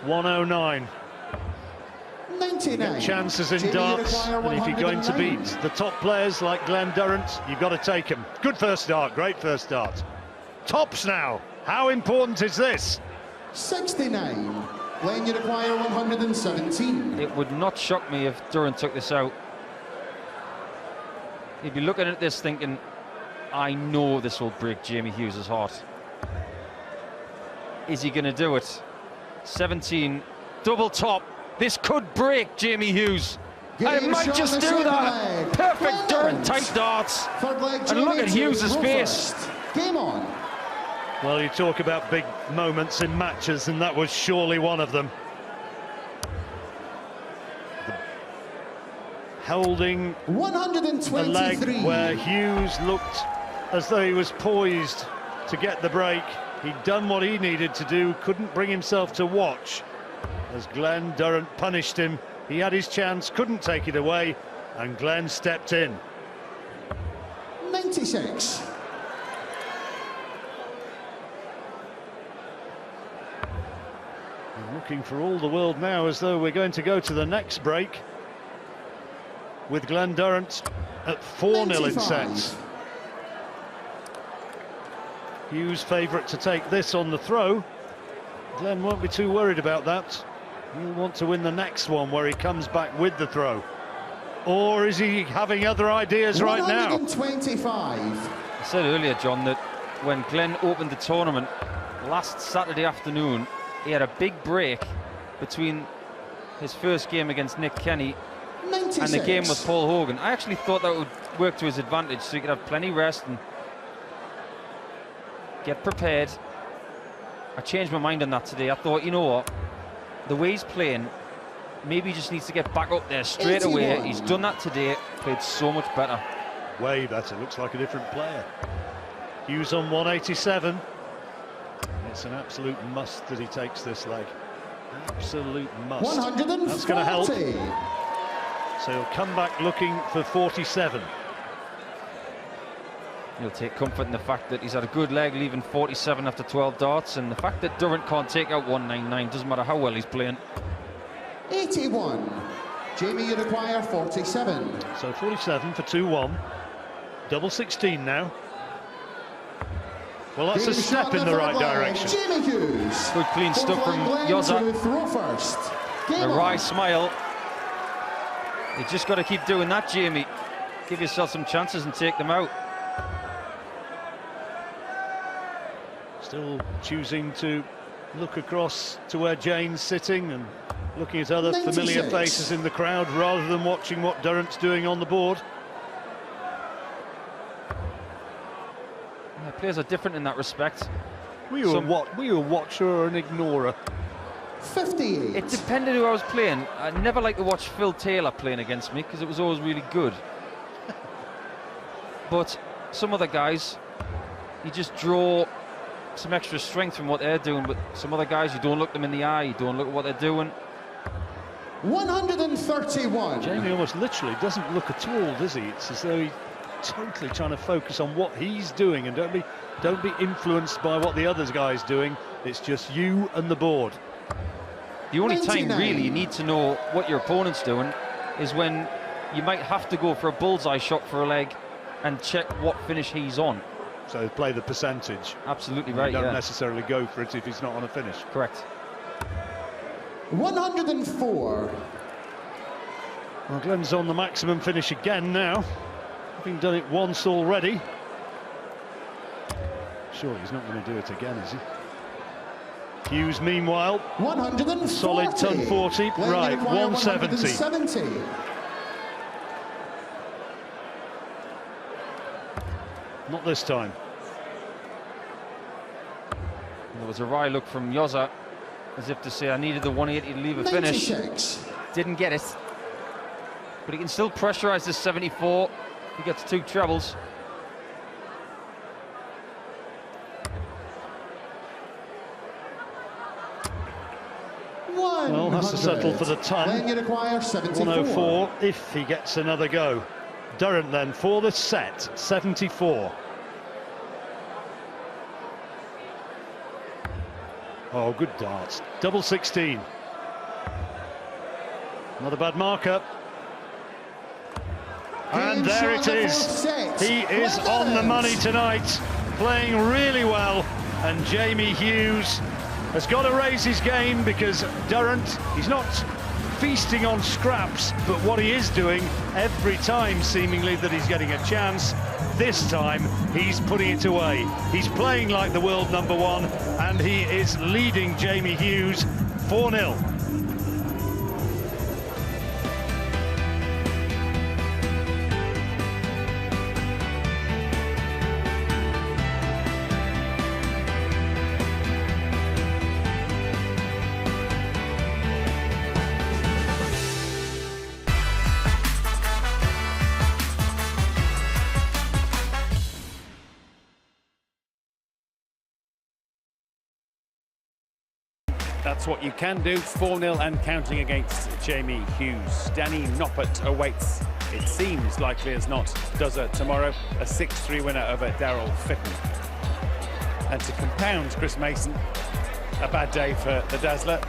Speaker 2: 109.
Speaker 3: 99.
Speaker 2: Chances in darts, and if you're going to beat the top players like Glenn Durrant, you've got to take him. Good first start, great first start. Tops now. How important is this?
Speaker 3: 69. Glenn, you require 117.
Speaker 4: It would not shock me if Durrant took this out. He'd be looking at this thinking, I know this will break Jamie Hughes' heart. Is he going to do it? 17, double top. This could break Jamie Hughes. And it might just do that. Perfect Durrant type darts. And look at Hughes' face.
Speaker 3: Game on.
Speaker 2: Well, you talk about big moments in matches, and that was surely one of them. Holding
Speaker 3: 123.
Speaker 2: a leg where Hughes looked as though he was poised to get the break. He'd done what he needed to do, couldn't bring himself to watch as Glenn Durrant punished him. He had his chance, couldn't take it away, and Glenn stepped in.
Speaker 3: 96.
Speaker 2: Looking for all the world now as though we're going to go to the next break with Glenn Durrant at 4-0 in sets. Hughes favourite to take this on the throw. Glenn won't be too worried about that. He'll want to win the next one where he comes back with the throw. Or is he having other ideas right now?
Speaker 3: 125.
Speaker 4: I said earlier, John, that when Glenn opened the tournament last Saturday afternoon, he had a big break between his first game against Nick Kenny
Speaker 3: 96.
Speaker 4: and the game with Paul Hogan. I actually thought that would work to his advantage, so he could have plenty rest and get prepared. I changed my mind on that today. I thought, you know what, the way he's playing, maybe he just needs to get back up there straight
Speaker 3: 81.
Speaker 4: away. He's done that today, played so much better.
Speaker 2: Way better, looks like a different player. Hughes on 187. It's an absolute must that he takes this leg. Absolute must.
Speaker 3: 140.
Speaker 2: That's going to help. So he'll come back looking for 47.
Speaker 4: He'll take comfort in the fact that he's had a good leg, leaving 47 after 12 darts, and the fact that Durrant can't take out 199, doesn't matter how well he's playing.
Speaker 3: 81. Jamie, you require 47.
Speaker 2: So 47 for 2-1. Double 16 now. Well, that's a step in the right direction.
Speaker 3: Jamie Hughes.
Speaker 4: Good clean stuff from Yoza.
Speaker 3: Throw first. Game
Speaker 4: A
Speaker 3: on.
Speaker 4: wry smile. You just got to keep doing that, Jamie. Give yourself some chances and take them out.
Speaker 2: Still choosing to look across to where Jane's sitting and looking at other
Speaker 3: 96.
Speaker 2: familiar faces in the crowd rather than watching what Durrant's doing on the board.
Speaker 4: Yeah, players are different in that respect.
Speaker 2: Were you a watcher or an ignorer?
Speaker 3: 58.
Speaker 4: It depended who I was playing. I never liked to watch Phil Taylor playing against me because it was always really good. But some other guys, you just draw some extra strength from what they're doing. But some other guys, you don't look them in the eye, you don't look at what they're doing.
Speaker 3: 131.
Speaker 2: Jamie almost literally doesn't look at all, does he? It's as though he's totally trying to focus on what he's doing and don't be influenced by what the other guy's doing. It's just you and the board.
Speaker 4: The only
Speaker 3: 99.
Speaker 4: time really you need to know what your opponent's doing is when you might have to go for a bullseye shot for a leg and check what finish he's on.
Speaker 2: So play the percentage.
Speaker 4: Absolutely
Speaker 2: You
Speaker 4: right,
Speaker 2: don't
Speaker 4: yeah.
Speaker 2: necessarily go for it if he's not on a finish.
Speaker 4: Correct.
Speaker 3: 104.
Speaker 2: Well, Glenn's on the maximum finish again now, having done it once already. Surely he's not going to do it again, is he? Hughes, meanwhile,
Speaker 3: 140.
Speaker 2: solid ton 40.
Speaker 3: Glenn, you
Speaker 2: Right,
Speaker 3: require
Speaker 2: 170.
Speaker 3: 170.
Speaker 2: Not this time.
Speaker 4: There was a wry look from Yoza, as if to say, I needed the 180 to leave a finish.
Speaker 3: 96.
Speaker 4: Didn't get it. but he can still pressurise this 74. He gets 2 trebles.
Speaker 2: Well, has to settle for the ton.
Speaker 3: Then you require 74.
Speaker 2: 104 if he gets another go. Durrant then for the set, 74. Oh, good darts. Double 16. Not a bad marker. And there it is. He is on the money tonight, playing really well. And Jamie Hughes has got to raise his game, because Durrant, he's not feasting on scraps, but what he is doing every time seemingly that he's getting a chance, this time he's putting it away. He's playing like the world #1, and he is leading Jamie Hughes 4-0.
Speaker 1: That's what you can do. 4-0 and counting against Jamie Hughes. Danny Noppert awaits, it seems likely as not, Dozer tomorrow. A 6-3 winner over Daryl Fitton. And to compound, Chris Mason, a bad day for the Dazzler.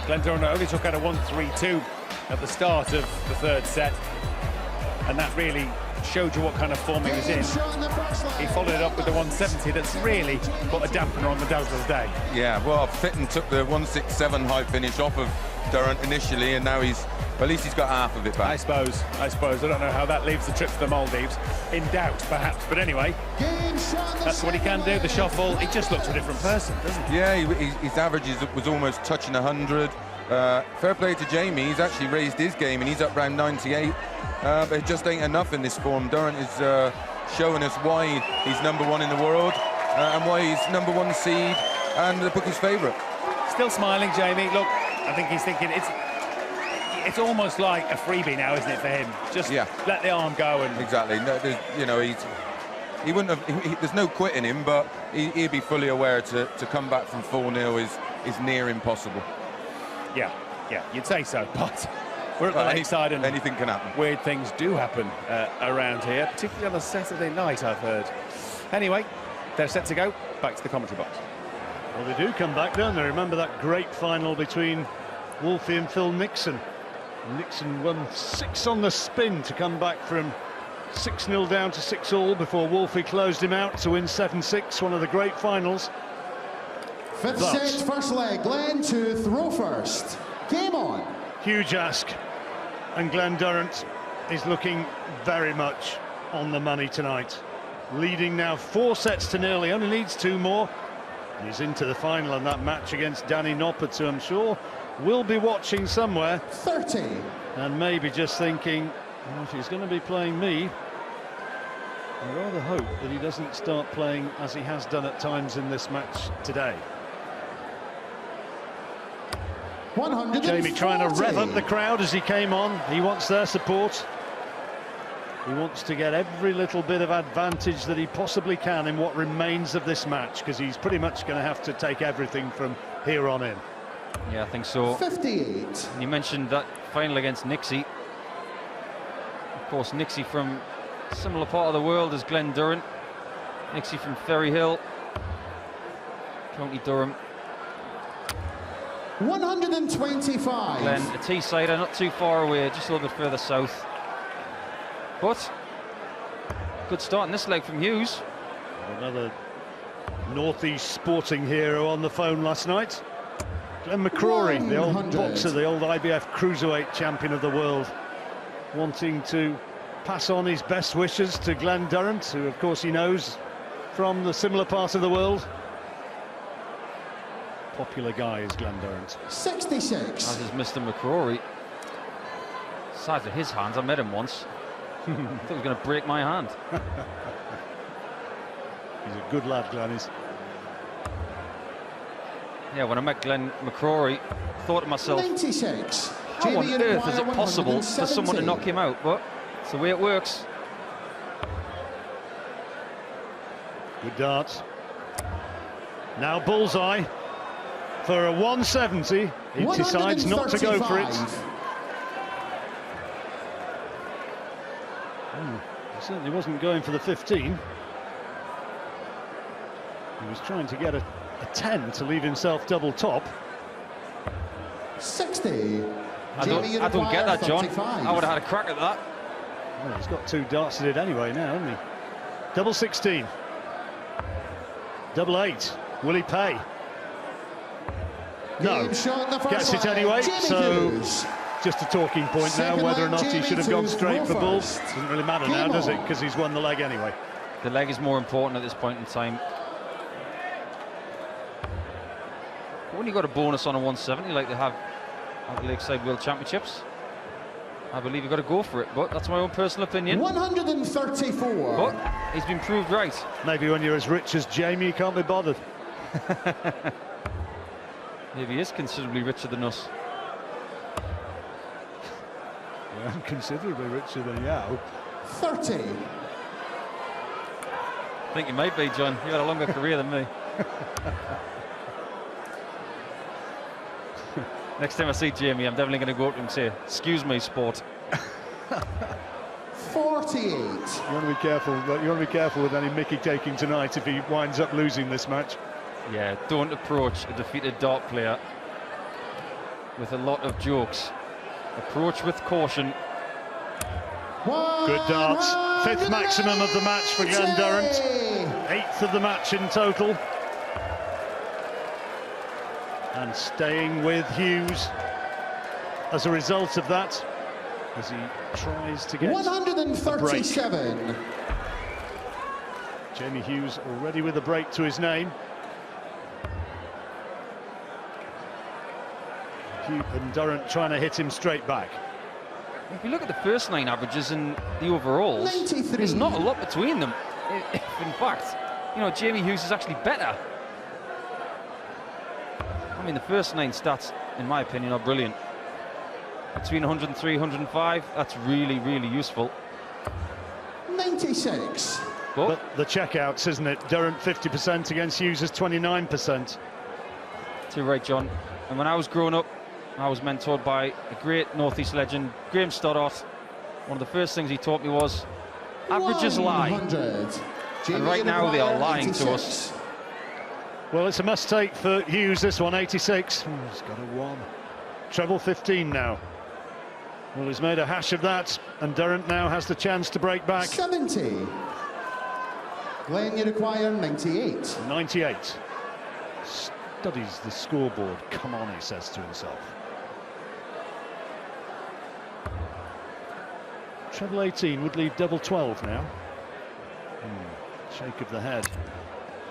Speaker 1: Glenn Durrant only took out a 1-3-2 at the start of the 3rd set, and that really showed you what kind of form he was in. He followed it up with the 170 that's really put a dampener on the Dazzler's day.
Speaker 5: Yeah, well, Fitton took the 167 high finish off of Durrant initially, and now he's, well, at least he's got half of it back.
Speaker 1: I suppose. I don't know how that leaves the trip to the Maldives. In doubt, perhaps. But anyway, that's what he can do. The shuffle, he just looks a different person, doesn't he?
Speaker 5: Yeah, his average was almost touching 100. Fair play to Jamie. He's actually raised his game, and he's up round 98. But it just ain't enough in this form. Durrant is showing us why he's #1 in the world, and why he's #1 seed and the bookie's favourite.
Speaker 1: Still smiling, Jamie. Look, I think he's thinking it's almost like a freebie now, isn't it, for him? Just let the arm go. And
Speaker 5: exactly. No, you know, he wouldn't have. There's no quit in him, but he'd be fully aware to come back from 4-0 is near impossible.
Speaker 1: Yeah, you'd say so, but we're at the lakeside, and
Speaker 5: anything can happen.
Speaker 1: Weird things do happen around here, particularly on a Saturday night, I've heard. Anyway, they're set to go. Back to the commentary box.
Speaker 2: Well, they do come back, don't they? Remember that great final between Wolfie and Phil Nixon. Nixon won 6 on the spin to come back from 6-0 down to 6-all before Wolfie closed him out to win 7-6. One of the great finals.
Speaker 3: Fifth set, first leg. Glenn to throw first. Game on.
Speaker 2: Huge ask, and Glenn Durrant is looking very much on the money tonight. Leading now 4-0. He only needs 2 more. He's into the final in that match against Danny Noppert, who I'm sure will be watching somewhere.
Speaker 3: 30.
Speaker 2: And maybe just thinking, well, if he's going to be playing me, I rather hope that he doesn't start playing as he has done at times in this match today.
Speaker 3: 140.
Speaker 2: Jamie trying to rev up the crowd as he came on. He wants their support. He wants to get every little bit of advantage that he possibly can in what remains of this match, because he's pretty much going to have to take everything from here on in.
Speaker 4: Yeah, I think so.
Speaker 3: 58.
Speaker 4: You mentioned that final against Nixie. Of course, Nixie from a similar part of the world as Glenn Durrant. Nixie from Ferry Hill, County Durham.
Speaker 3: 125.
Speaker 4: Glenn, a Teessider, not too far away, just a little bit further south. But good start in this leg from Hughes.
Speaker 2: Another northeast sporting hero on the phone last night. Glenn McCrory, the old boxer, the old IBF cruiserweight champion of the world, wanting to pass on his best wishes to Glenn Durrant, who of course he knows from the similar part of the world. Popular guy is Glenn Durrant.
Speaker 3: 66.
Speaker 4: As is Mr. McCrory. Size of his hands, I met him once. I thought he was going to break my hand.
Speaker 2: He's a good lad, Glenn is.
Speaker 4: Yeah, when I met Glenn McCrory, thought to myself,
Speaker 3: 96.
Speaker 4: How on
Speaker 3: Jamie
Speaker 4: earth is it possible for someone to
Speaker 3: 170.
Speaker 4: knock him out? But it's the way it works.
Speaker 2: Good darts. Now bullseye for a 170. He decides not to go for it.
Speaker 3: 135.
Speaker 2: He certainly wasn't going for the 15. He was trying to get a 10 to leave himself double top.
Speaker 3: 60.
Speaker 4: I don't get that, John. I would have had a crack at that.
Speaker 2: Well, he's got 2 darts at it anyway now, hasn't he? Double 16. Double 8. Will he pay? No. Gets it anyway, so just a talking point now whether or not he should have gone straight for bull. Doesn't really matter now, does it? Because he's won the leg anyway.
Speaker 4: The leg is more important at this point in time. When you got a bonus on a 170 like they have at the Lakeside World Championships, I believe you've got to go for it, but that's my own personal opinion.
Speaker 3: 134.
Speaker 4: But he's been proved right.
Speaker 2: Maybe when you're as rich as Jamie, you can't be bothered.
Speaker 4: Maybe he is considerably richer than us.
Speaker 2: Yeah, I'm considerably richer than you.
Speaker 3: 30.
Speaker 4: I think you might be, John. You've had a longer career than me. Next time I see Jamie, I'm definitely going to go up to him and say, "Excuse me, sport."
Speaker 3: 48.
Speaker 2: You want to be careful. But you want to be careful with any Mickey taking tonight if he winds up losing this match.
Speaker 4: Yeah, don't approach a defeated dart player with a lot of jokes. Approach with caution.
Speaker 2: Good darts. 5th maximum of the match for Glenn Durrant. 8th of the match in total. And staying with Hughes as a result of that, as he tries to get
Speaker 3: 137.
Speaker 2: Jamie Hughes already with a break to his name. And Durrant trying to hit him straight back.
Speaker 4: If you look at the first 9 averages and the overalls,
Speaker 3: 93.
Speaker 4: there's not a lot between them. In fact, you know, Jamie Hughes is actually better. I mean, the first 9 stats, in my opinion, are brilliant. Between 103 and 105, that's really, really useful.
Speaker 3: 96.
Speaker 2: But the checkouts, isn't it? Durrant 50% against Hughes is 29%.
Speaker 4: Too right, John. And when I was growing up, I was mentored by a great Northeast legend, Graham Stoddart. One of the first things he taught me was, averages lie.
Speaker 3: 100.
Speaker 4: And right now they are lying to us.
Speaker 2: Well, it's a must-take for Hughes, this one, 86. He's got a 1. Treble 15 now. Well, he's made a hash of that, and Durrant now has the chance to break back.
Speaker 3: 70. Glenn, you require 98.
Speaker 2: 98. Studies the scoreboard. Come on, he says to himself. Treble 18 would leave double 12 now. Shake of the head.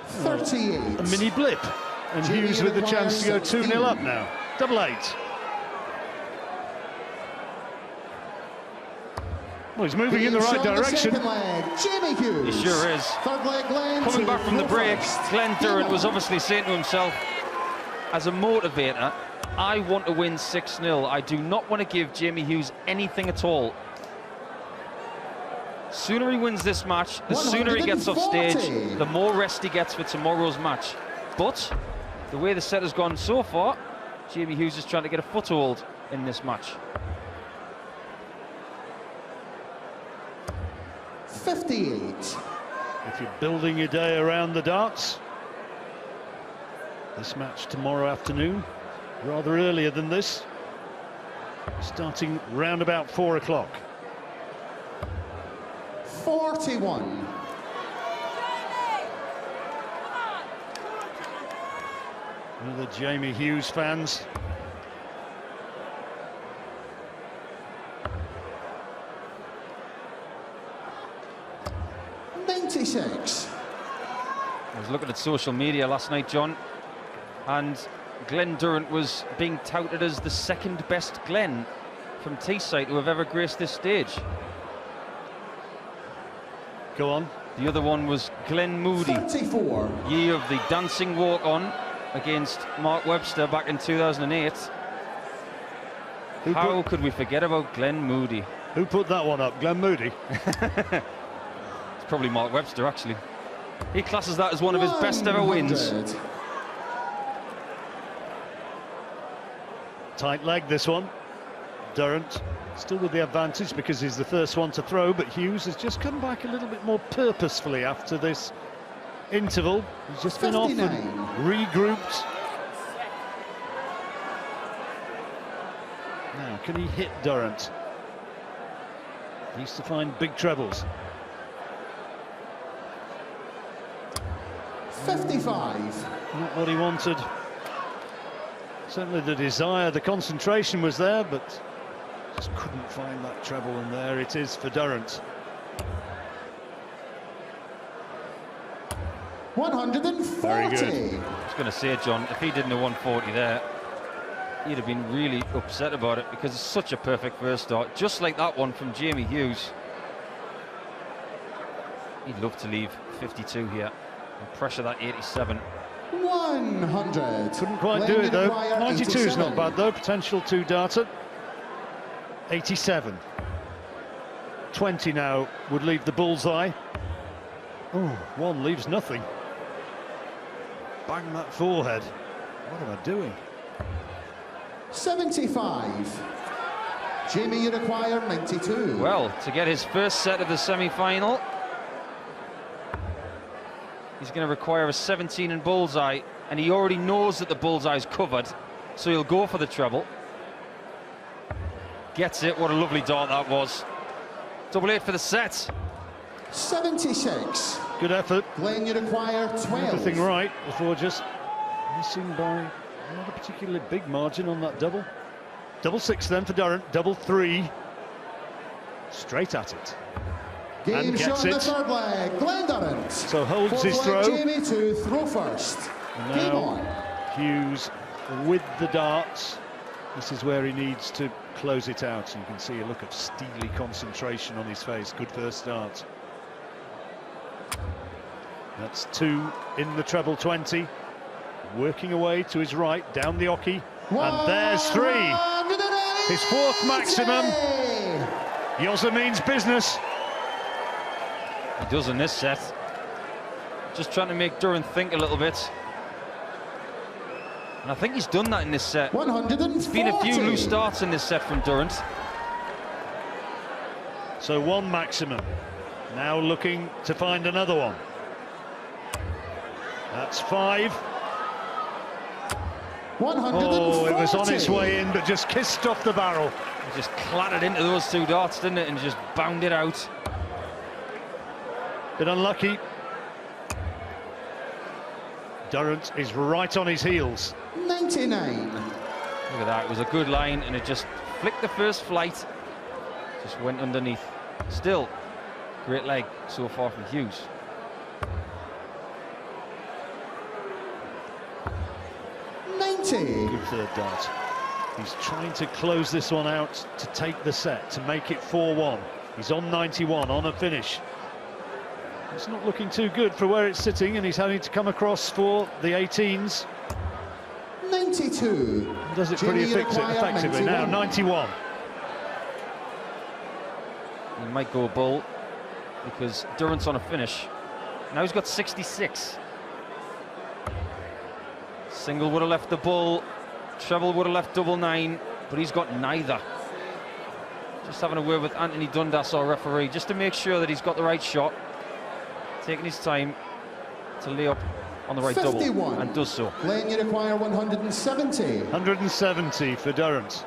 Speaker 3: 38.
Speaker 2: A mini blip. And
Speaker 3: Jamie
Speaker 2: Hughes with the chance to go
Speaker 3: requires
Speaker 2: 2-0 up now. Double 8. Well, he's moving in the right direction.
Speaker 3: Jamie Hughes.
Speaker 4: He sure is.
Speaker 3: Third leg, Glenn.
Speaker 4: Coming back from the break, Glenn Durrant was
Speaker 3: Game on.
Speaker 4: obviously saying to himself, as a motivator, I want to win 6-0. I do not want to give Jamie Hughes anything at all. Sooner he wins this match, the sooner he gets off stage, the more rest he gets for tomorrow's match. But the way the set has gone so far, Jamie Hughes is trying to get a foothold in this match.
Speaker 3: 58.
Speaker 2: If you're building your day around the darts, this match tomorrow afternoon, rather earlier than this, starting round about 4 o'clock.
Speaker 3: 41.
Speaker 2: One of the Jamie Hughes fans.
Speaker 4: I was looking at social media last night, John, and Glenn Durrant was being touted as the 2nd best Glenn from Teesside to have ever graced this stage.
Speaker 2: Go on.
Speaker 4: The other one was Glenn Moody,
Speaker 3: 34.
Speaker 4: year of the dancing walk-on against Mark Webster back in 2008. How could we forget about Glenn Moody?
Speaker 2: Who put that one up? Glenn Moody?
Speaker 4: It's probably Mark Webster, actually. He classes that as one of his best ever wins.
Speaker 3: 100.
Speaker 2: Tight leg, this one. Durrant still with the advantage because he's the first one to throw, but Hughes has just come back a little bit more purposefully after this interval. He's just been off and
Speaker 3: 59.
Speaker 2: regrouped. Now, can he hit Durrant? Needs to find big trebles.
Speaker 3: 55.
Speaker 2: Not what he wanted. Certainly the desire, the concentration was there, but just couldn't find that treble, and there it is for Durrant.
Speaker 3: 140.
Speaker 2: Very good.
Speaker 4: I was going to say, John, if he didn't have 140 there, he'd have been really upset about it, because it's such a perfect first start, just like that one from Jamie Hughes. He'd love to leave 52 here and pressure that 87.
Speaker 3: 100.
Speaker 2: Couldn't quite do it though. 92 is not bad though. Potential two-darter. 87. 20 now would leave the bullseye. Oh, one leaves nothing. Bang that forehead. What am I doing?
Speaker 3: 75. Jamie, you require 92.
Speaker 4: Well, to get his first set of the semi-final, he's going to require a 17 in bullseye, and he already knows that the bullseye's covered, so he'll go for the treble. Gets it. What a lovely dart that was. Double 8 for the set.
Speaker 3: 76.
Speaker 2: Good effort.
Speaker 3: Glenn, you require 12.
Speaker 2: Everything right before just missing by not a particularly big margin on that double. Double 6 then for Durrant. Double 3. Straight at it.
Speaker 3: Game
Speaker 2: And gets
Speaker 3: shown in the
Speaker 2: it.
Speaker 3: third leg. Glenn Durrant.
Speaker 2: So holds
Speaker 3: Fourth
Speaker 2: his
Speaker 3: leg,
Speaker 2: throw.
Speaker 3: Jamie to throw first.
Speaker 2: And
Speaker 3: Game
Speaker 2: now
Speaker 3: on.
Speaker 2: Hughes with the darts. This is where he needs to close it out. You can see a look of steely concentration on his face. Good first start. That's 2 in the treble 20. Working away to his right, down the oche. And there's 3. His 4th maximum. Yoza means business.
Speaker 4: He does in this set. Just trying to make Durrant think a little bit. And I think he's done that in this set.
Speaker 3: 140.
Speaker 4: There's been a few loose starts in this set from Durrant.
Speaker 2: So 1 maximum. Now looking to find another one. That's 5.
Speaker 3: 140.
Speaker 2: Oh, it was on its way in, but just kissed off the barrel.
Speaker 4: He just clattered into those 2 darts, didn't it, and just bounded out.
Speaker 2: Bit unlucky. Durrant is right on his heels.
Speaker 3: 99.
Speaker 4: Look at that, it was a good line, and it just flicked the first flight. Just went underneath. Still, great leg so far from Hughes.
Speaker 2: Good third dart. He's trying to close this one out to take the set, to make it 4-1. He's on 91, on a finish. It's not looking too good for where it's sitting, and he's having to come across for the 18s.
Speaker 3: 92.
Speaker 2: Does it pretty
Speaker 3: Jamie,
Speaker 2: effectively now. 91.
Speaker 4: He might go bull because Durrant's on a finish. Now he's got 66. Single would have left the bull, treble would have left double 9, but he's got neither. Just having a word with Anthony Dundas, our referee, just to make sure that he's got the right shot. Taking his time to lay up on the right
Speaker 3: 51.
Speaker 4: double, and does so.
Speaker 3: Glenn, you require 170.
Speaker 2: 170 for Durrant.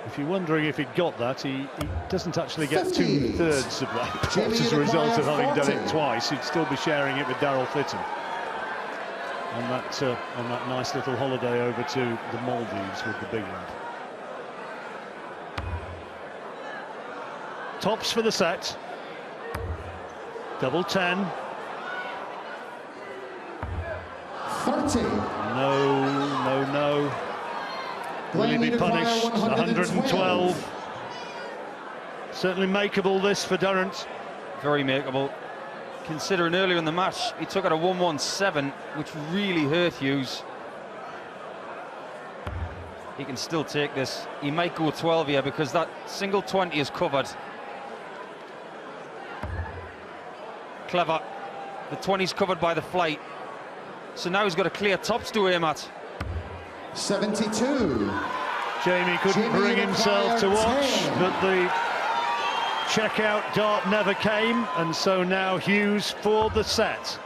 Speaker 2: If you're wondering if he'd got that, he doesn't actually get
Speaker 3: 50.
Speaker 2: 2/3 of that
Speaker 3: Jamie,
Speaker 2: as a result of having done
Speaker 3: 40.
Speaker 2: it twice. He'd still be sharing it with Daryl Fitton on that nice little holiday over to the Maldives with the big lad. Tops for the set. Double 10.
Speaker 3: 30.
Speaker 2: No. Will he
Speaker 3: Glenn,
Speaker 2: be
Speaker 3: you require
Speaker 2: punished? 112. Certainly makeable, this, for Durrant.
Speaker 4: Very makeable. considering earlier in the match he took out a 117, which really hurt Hughes. He can still take this. He might go 12 here because that single 20 is covered. Clever. The 20's covered by the flight. So now he's got a clear tops to aim at.
Speaker 3: 72.
Speaker 2: Jamie couldn't bring himself to watch, but the checkout dart never came, and so now Hughes for the set.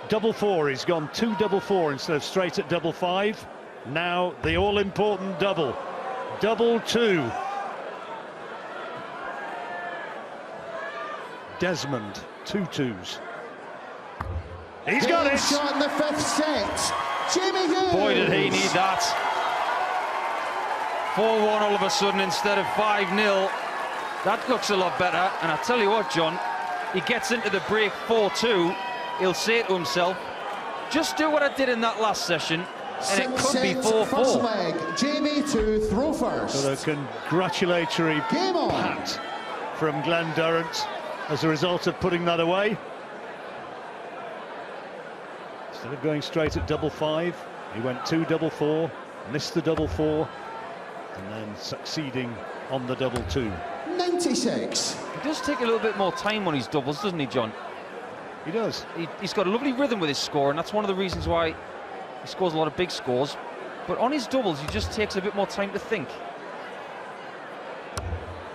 Speaker 2: Double four, he's gone 2 double four instead of straight at double five. Now the all-important double. Double two. Desmond, 2-2s. He's got it!
Speaker 3: Shot in the 5th set. Jamie Hughes.
Speaker 4: Boy, did he need that. 4-1 all of a sudden instead of 5-0. That looks a lot better. And I tell you what, John, he gets into the break 4-2. He'll say to himself, just do what I did in that last session, and it could be 4-4.
Speaker 3: First leg, Jamie to throw first.
Speaker 2: So a congratulatory
Speaker 3: Game on.
Speaker 2: pat from Glenn Durrant as a result of putting that away. Instead of going straight at double five, he went 2 double four, missed the double four, and then succeeding on the double two.
Speaker 3: 96.
Speaker 4: He does take a little bit more time on his doubles, doesn't he, John?
Speaker 2: He does.
Speaker 4: He's got a lovely rhythm with his score, and that's one of the reasons why he scores a lot of big scores. But on his doubles, he just takes a bit more time to think.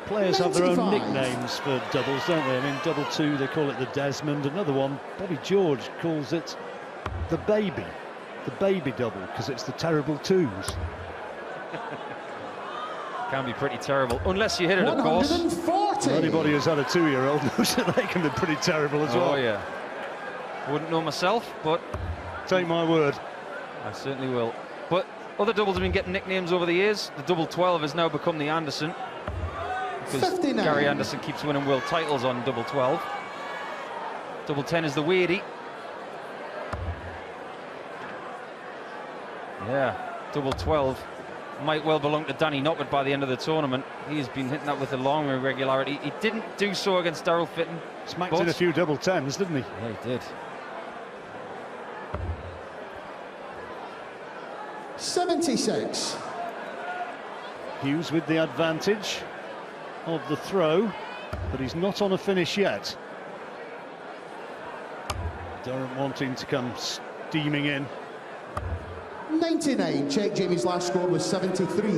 Speaker 2: Players have their own
Speaker 3: 95.
Speaker 2: nicknames for doubles, don't they? I mean, double two, they call it the Desmond. Another one, Bobby George calls it the baby double, because it's the terrible twos.
Speaker 4: Can be pretty terrible, unless you hit it, of course.
Speaker 3: 140.
Speaker 2: Anybody who's had a 2-year-old knows that they can be pretty terrible as well.
Speaker 4: Oh, yeah. I wouldn't know myself, but
Speaker 2: Take my word.
Speaker 4: I certainly will. But other doubles have been getting nicknames over the years. The double 12 has now become the Anderson, because
Speaker 3: 59.
Speaker 4: Gary Anderson keeps winning world titles on double 12. Double 10 is the Weirdy. Yeah, double 12 might well belong to Danny Noppert by the end of the tournament. He's been hitting that with a long irregularity. He didn't do so against Daryl Fitton.
Speaker 2: Smacked in a few double 10s, didn't he?
Speaker 4: Yeah, he did.
Speaker 3: 76.
Speaker 2: Hughes with the advantage of the throw, but he's not on a finish yet. Durrant wanting to come steaming in.
Speaker 3: 99. Check Jamie's last score was 73.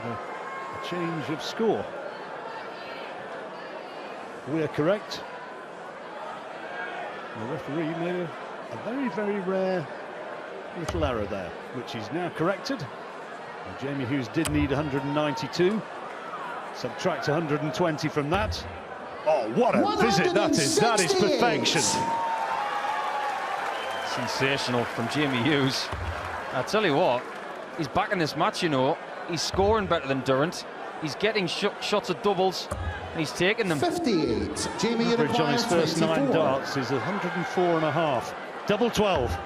Speaker 2: A change of score. We're correct. The referee made a very, very rare little error there, which is now corrected. And Jamie Hughes did need 192. Subtract 120 from that. Oh, what a visit that is! That is perfection.
Speaker 4: Sensational from Jamie Hughes. I tell you what, he's back in this match, you know. He's scoring better than Durrant. He's getting shots at doubles, and he's taking them.
Speaker 3: 58. Jamie
Speaker 2: Average on his first 9 darts is 104.5. Double 12.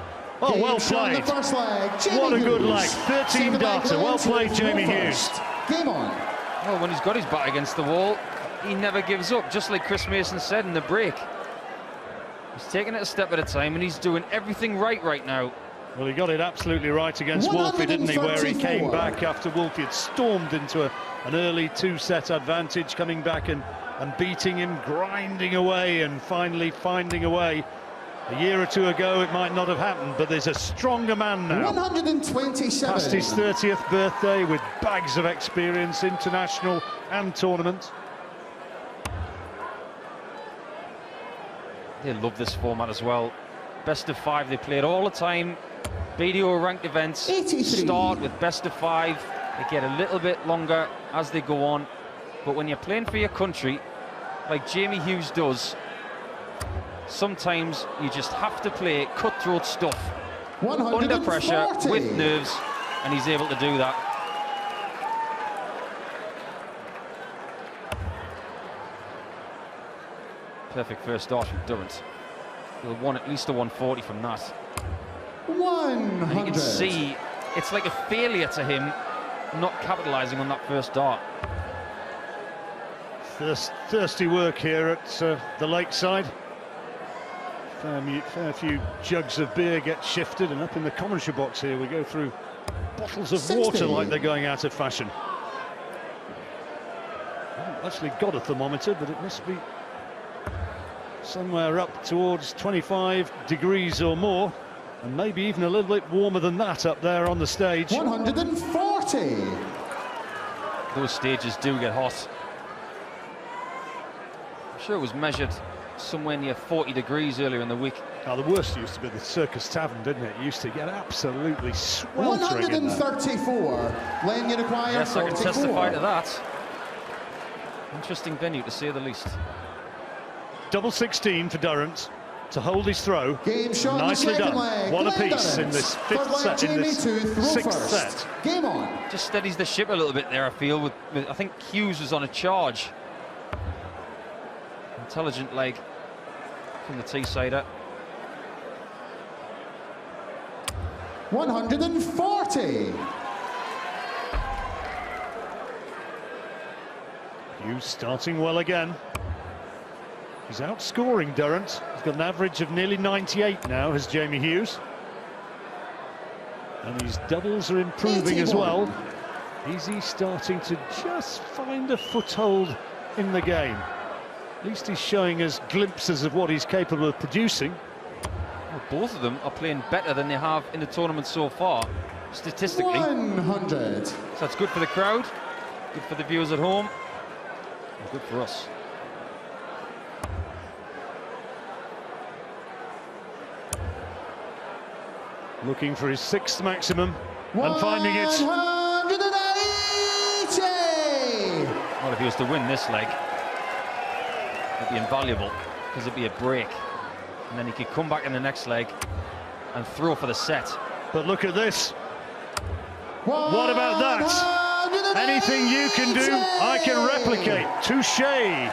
Speaker 2: Oh, well played.
Speaker 3: First leg,
Speaker 2: What a good
Speaker 3: Hughes.
Speaker 2: leg. 13 darter. Well played, Jamie Hughes.
Speaker 3: Game on.
Speaker 4: Well, when he's got his back against the wall, he never gives up, just like Chris Mason said in the break. He's taking it a step at a time, and he's doing everything right now.
Speaker 2: Well, he got it absolutely right against Wolfie, didn't he? Where he came
Speaker 3: 134.
Speaker 2: back after Wolfie had stormed into an early 2-set advantage, coming back and beating him, grinding away, and finally finding a way. A year or two ago, it might not have happened, but there's a stronger man now.
Speaker 3: 127.
Speaker 2: Past his 30th birthday with bags of experience, international and tournament.
Speaker 4: They love this format as well. Best of 5, they play it all the time. BDO ranked events
Speaker 3: 83.
Speaker 4: start with best of 5. They get a little bit longer as they go on. But when you're playing for your country, like Jamie Hughes does, sometimes you just have to play cutthroat stuff under pressure
Speaker 3: 140.
Speaker 4: with nerves, and he's able to do that. Perfect first start from Durrant. He'll want at least a 140 from that.
Speaker 3: 100.
Speaker 4: And you can see it's like a failure to him not capitalizing on that first dart.
Speaker 2: Thirsty work here at the lakeside. Fair few jugs of beer get shifted, and up in the commentary box here we go through bottles of
Speaker 3: 60.
Speaker 2: water like they're going out of fashion. I haven't actually got a thermometer, but it must be somewhere up towards 25 degrees or more, and maybe even a little bit warmer than that up there on the stage.
Speaker 3: 140.
Speaker 4: Those stages do get hot. I'm sure it was measured somewhere near 40 degrees earlier in the week.
Speaker 2: Now, the worst used to be the Circus Tavern, didn't it? It used to get absolutely sweltering in there.
Speaker 3: 134. Glen, you require
Speaker 4: Yes, I can
Speaker 3: 44.
Speaker 4: testify to that. Interesting venue, to say the least.
Speaker 2: Double 16 for Durrant to hold his throw.
Speaker 3: Game shot.
Speaker 2: Nicely
Speaker 3: in the second
Speaker 2: done.
Speaker 3: leg.
Speaker 2: One
Speaker 3: Glen
Speaker 2: apiece
Speaker 3: Durrant.
Speaker 2: in this
Speaker 3: Third
Speaker 2: fifth
Speaker 3: leg,
Speaker 2: set, in
Speaker 3: Jamie
Speaker 2: this
Speaker 3: to throw
Speaker 2: sixth
Speaker 3: first.
Speaker 2: set.
Speaker 3: Game on.
Speaker 4: Just steadies the ship a little bit there, I feel. With I think Hughes was on a charge. Intelligent leg from the Teessider.
Speaker 3: 140.
Speaker 2: Hughes starting well again. He's outscoring Durrant. He's got an average of nearly 98 now, has Jamie Hughes. And his doubles are improving as
Speaker 3: 81.
Speaker 2: well. Is he starting to just find a foothold in the game? At least he's showing us glimpses of what he's capable of producing.
Speaker 4: Well, both of them are playing better than they have in the tournament so far, statistically.
Speaker 3: 100.
Speaker 4: So that's good for the crowd, good for the viewers at home, and good for us.
Speaker 2: Looking for his sixth maximum and finding it.
Speaker 3: 180.
Speaker 4: Well, if he was to win this leg, it'd be invaluable, because it'd be a break. And then he could come back in the next leg and throw for the set.
Speaker 2: But look at this. What about that? Anything you can do, I can replicate. Touché.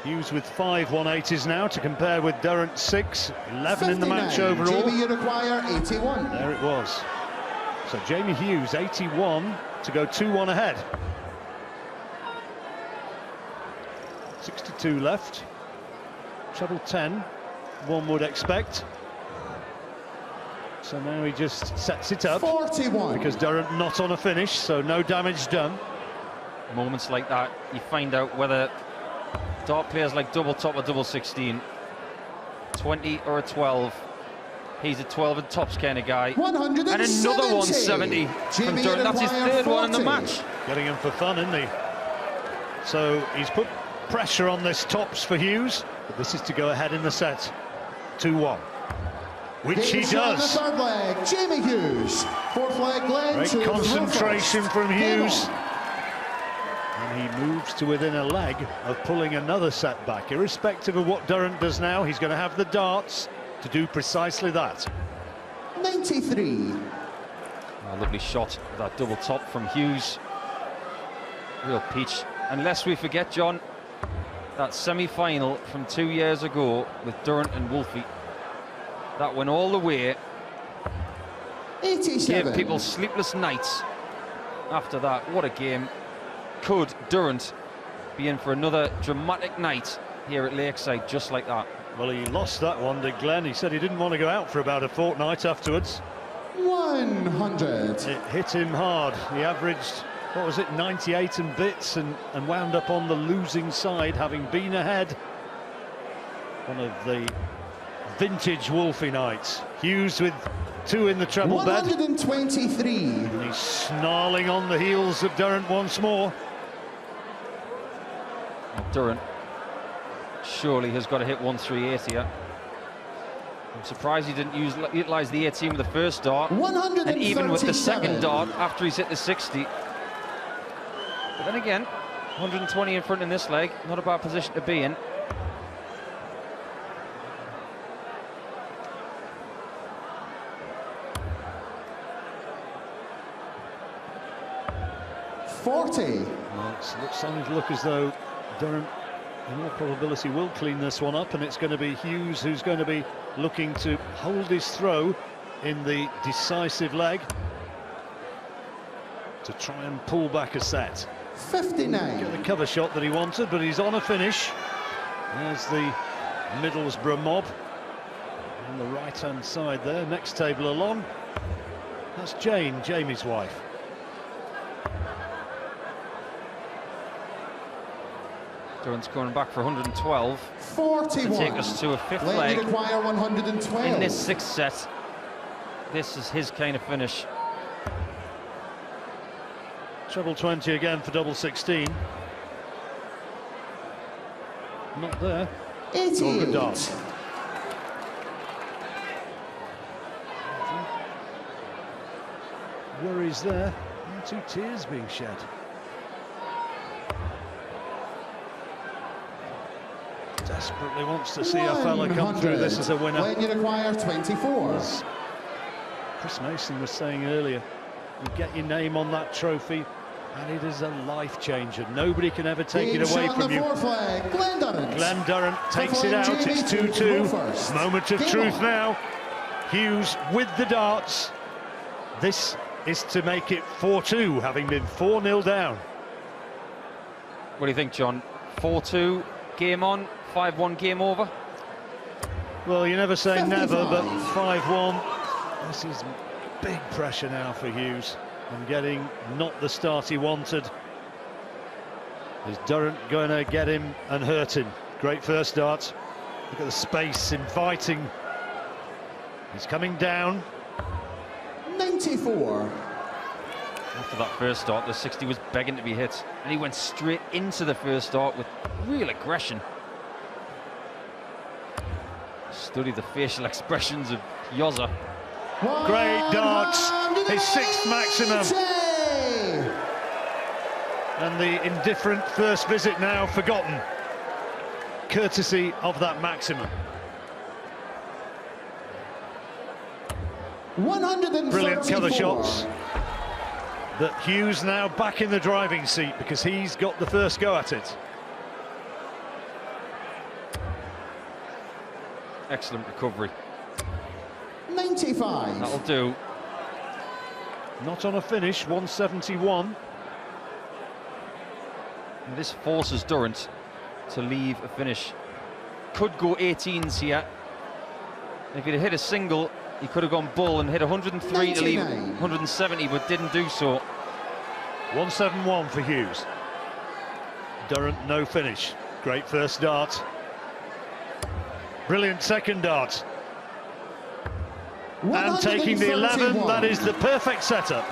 Speaker 2: Hughes with 5 180s now to compare with Durrant 6. 11 in the match
Speaker 3: 59.
Speaker 2: overall.
Speaker 3: Jamie, you require 81.
Speaker 2: There it was. So Jamie Hughes 81 to go 2-1 ahead. 62 left. Treble 10, one would expect. So now he just sets it up.
Speaker 3: 41.
Speaker 2: Because Durrant not on a finish, so no damage done.
Speaker 4: Moments like that, you find out whether dart players like double top or double 16, 20 or a 12. He's a 12 and tops kind of guy.
Speaker 3: 170.
Speaker 4: And another 170 from
Speaker 3: Jamie,
Speaker 4: Durrant. That's his third one in the
Speaker 3: 40.
Speaker 4: match.
Speaker 2: Getting him for fun, isn't he? So he's put pressure on this tops for Hughes, but this is to go ahead in the set. 2-1. Which he
Speaker 3: Game shot in the
Speaker 2: does.
Speaker 3: third leg, Jamie Hughes. Fourth leg, Glen
Speaker 2: Great
Speaker 3: to throw
Speaker 2: concentration
Speaker 3: first.
Speaker 2: from
Speaker 3: Game
Speaker 2: Hughes.
Speaker 3: on.
Speaker 2: And he moves to within a leg of pulling another set back. Irrespective of what Durrant does now, he's going to have the darts to do precisely that.
Speaker 3: 93.
Speaker 4: A lovely shot with that double top from Hughes. Real peach. Unless we forget, John, that semi-final from 2 years ago with Durrant and Wolfie. That went all the way.
Speaker 3: 87.
Speaker 4: Gave people sleepless nights after that. What a game. Could Durrant be in for another dramatic night here at Lakeside just like that?
Speaker 2: Well, he lost that one to Glenn. He said he didn't want to go out for about a fortnight afterwards.
Speaker 3: 100.
Speaker 2: It hit him hard. He averaged, what was it, 98 and bits, and wound up on the losing side, having been ahead. One of the vintage Wolfie nights. Hughes with 2 in the treble bed.
Speaker 3: 123.
Speaker 2: And he's snarling on the heels of Durrant once more.
Speaker 4: Well, Durrant surely has got to hit 138 here. I'm surprised he didn't utilise the 18 with the first dart, and even with the second dart after he's hit the 60. But then again, 120 in front in this leg, not a bad position to be in.
Speaker 2: Well, it's starting to look as though Durrant, in all probability, will clean this one up, and it's going to be Hughes who's going to be looking to hold his throw in the decisive leg. to try and pull back a set.
Speaker 3: 59.
Speaker 2: Get the cover shot that he wanted, but he's on a finish. There's the Middlesbrough mob on the right-hand side there, next table along. That's Jane, Jamie's wife.
Speaker 4: Durrant's going back for 112
Speaker 3: 41.
Speaker 4: to take us to a fifth
Speaker 3: Glenn,
Speaker 4: leg
Speaker 3: you require 112.
Speaker 4: in this sixth set. This is his kind of finish.
Speaker 2: Treble 20 again for double 16. Not there.
Speaker 3: 88.
Speaker 2: Oh, good dart. Worries there. 2 tears being shed. Desperately wants to see a fella come through this as a winner.
Speaker 3: Glenn, you require 24.
Speaker 2: As Chris Mason was saying earlier, you get your name on that trophy and it is a life changer. Nobody can ever take it away from you.
Speaker 3: Glenn Durrant.
Speaker 2: Glenn Durrant takes it out. It's 2-2. Moment of truth now. Hughes with the darts. This is to make it 4-2, having been 4-0 down.
Speaker 4: What do you think, John? 4-2, game on, 5-1, game over?
Speaker 2: Well, you never say
Speaker 3: 55.
Speaker 2: never, but 5-1. This is big pressure now for Hughes and getting not the start he wanted. Is Durrant going to get him and hurt him? Great first dart. Look at the space, inviting. He's coming down.
Speaker 3: 94.
Speaker 4: After that first dart, the 60 was begging to be hit, and he went straight into the first dart with real aggression. Study the facial expressions of Yoza.
Speaker 2: Great darts, his 6th maximum. And the indifferent first visit now forgotten, courtesy of that maximum.
Speaker 3: 134.
Speaker 2: Brilliant cover shots. But Hughes now back in the driving seat because he's got the first go at it.
Speaker 4: Excellent recovery.
Speaker 3: 95.
Speaker 4: That'll do.
Speaker 2: Not on a finish, 171.
Speaker 4: And this forces Durrant to leave a finish. Could go 18s here. If he'd hit a single, he could have gone bull and hit 103 to leave 170, but didn't do so.
Speaker 2: 171 for Hughes. Durrant, no finish. Great first dart. Brilliant second dart. And taking the 11, that is the perfect setup.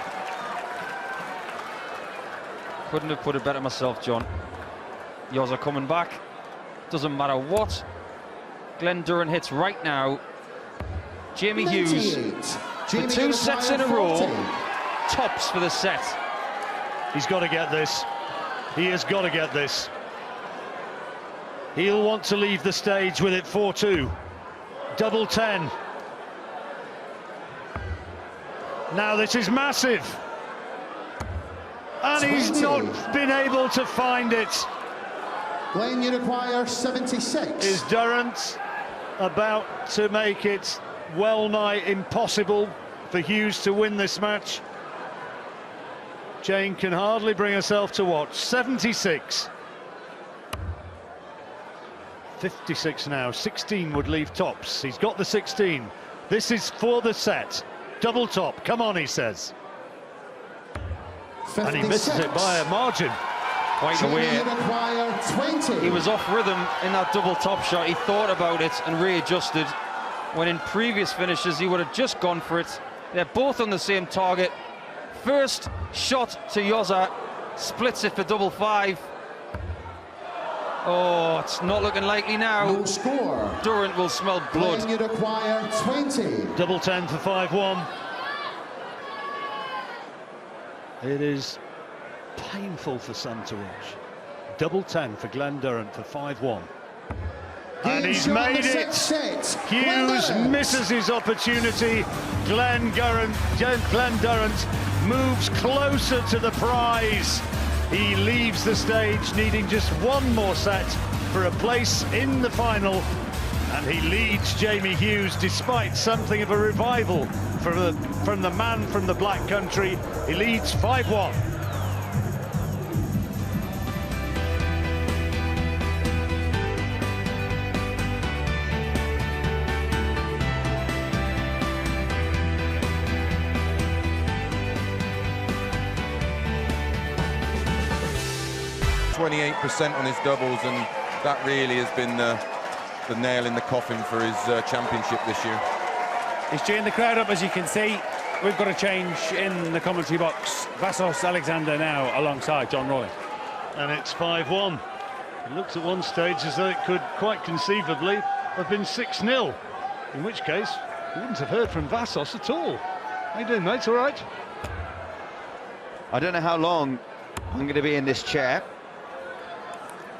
Speaker 4: Couldn't have put it better myself, John. Yoza coming back. Doesn't matter what Glenn Durrant hits right now. Jamie Hughes, for 2 sets in a row, tops for the set.
Speaker 2: He's got to get this. He has got to get this. He'll want to leave the stage with it 4-2. Double 10. Now this is massive. And he's not been able to find it.
Speaker 3: Glenn, you require 76.
Speaker 2: Is Durrant about to make it well nigh impossible for Hughes to win this match? Jane can hardly bring herself to watch. 76. 56 now. 16 would leave tops. He's got the 16. This is for the set. Double top. Come on, he says.
Speaker 3: 56.
Speaker 2: And he misses it by a margin.
Speaker 4: Quite away.
Speaker 3: He
Speaker 4: was off rhythm in that double top shot. He thought about it and readjusted, when in previous finishes he would have just gone for it. They're both on the same target. First shot to Yoza, splits it for double 5. Oh, it's not looking likely now.
Speaker 3: No score.
Speaker 4: Durrant will smell blood.
Speaker 3: Glenn, you require 20.
Speaker 2: Double 10 for 5-1. It is painful for some to watch. Double 10 for Glenn Durrant for 5-1. And he's made it. Hughes misses his opportunity. Glenn Durrant moves closer to the prize. He leaves the stage needing just one more set for a place in the final. And he leads Jamie Hughes despite something of a revival from the man from the Black Country. He leads 5-1.
Speaker 5: %28 on his doubles, and that really has been the nail in the coffin for his championship this year.
Speaker 1: He's cheering the crowd up, as you can see. We've got a change in the commentary box. Vassos Alexander now alongside John Roy.
Speaker 2: And it's 5-1. It looked at one stage as though it could quite conceivably have been 6-0, in which case we wouldn't have heard from Vassos at all. How you doing, mate? All right?
Speaker 6: I don't know how long I'm going to be in this chair.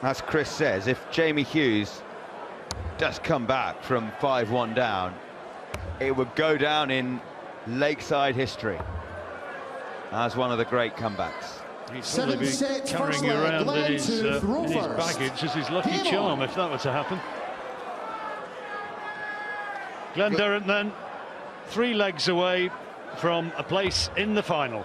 Speaker 6: As Chris says, if Jamie Hughes does come back from 5-1 down, it would go down in Lakeside history as one of the great comebacks.
Speaker 2: He'd probably be carrying around in his baggage as his lucky charm if that were to happen. Glenn Durrant then 3 legs away from a place in the final,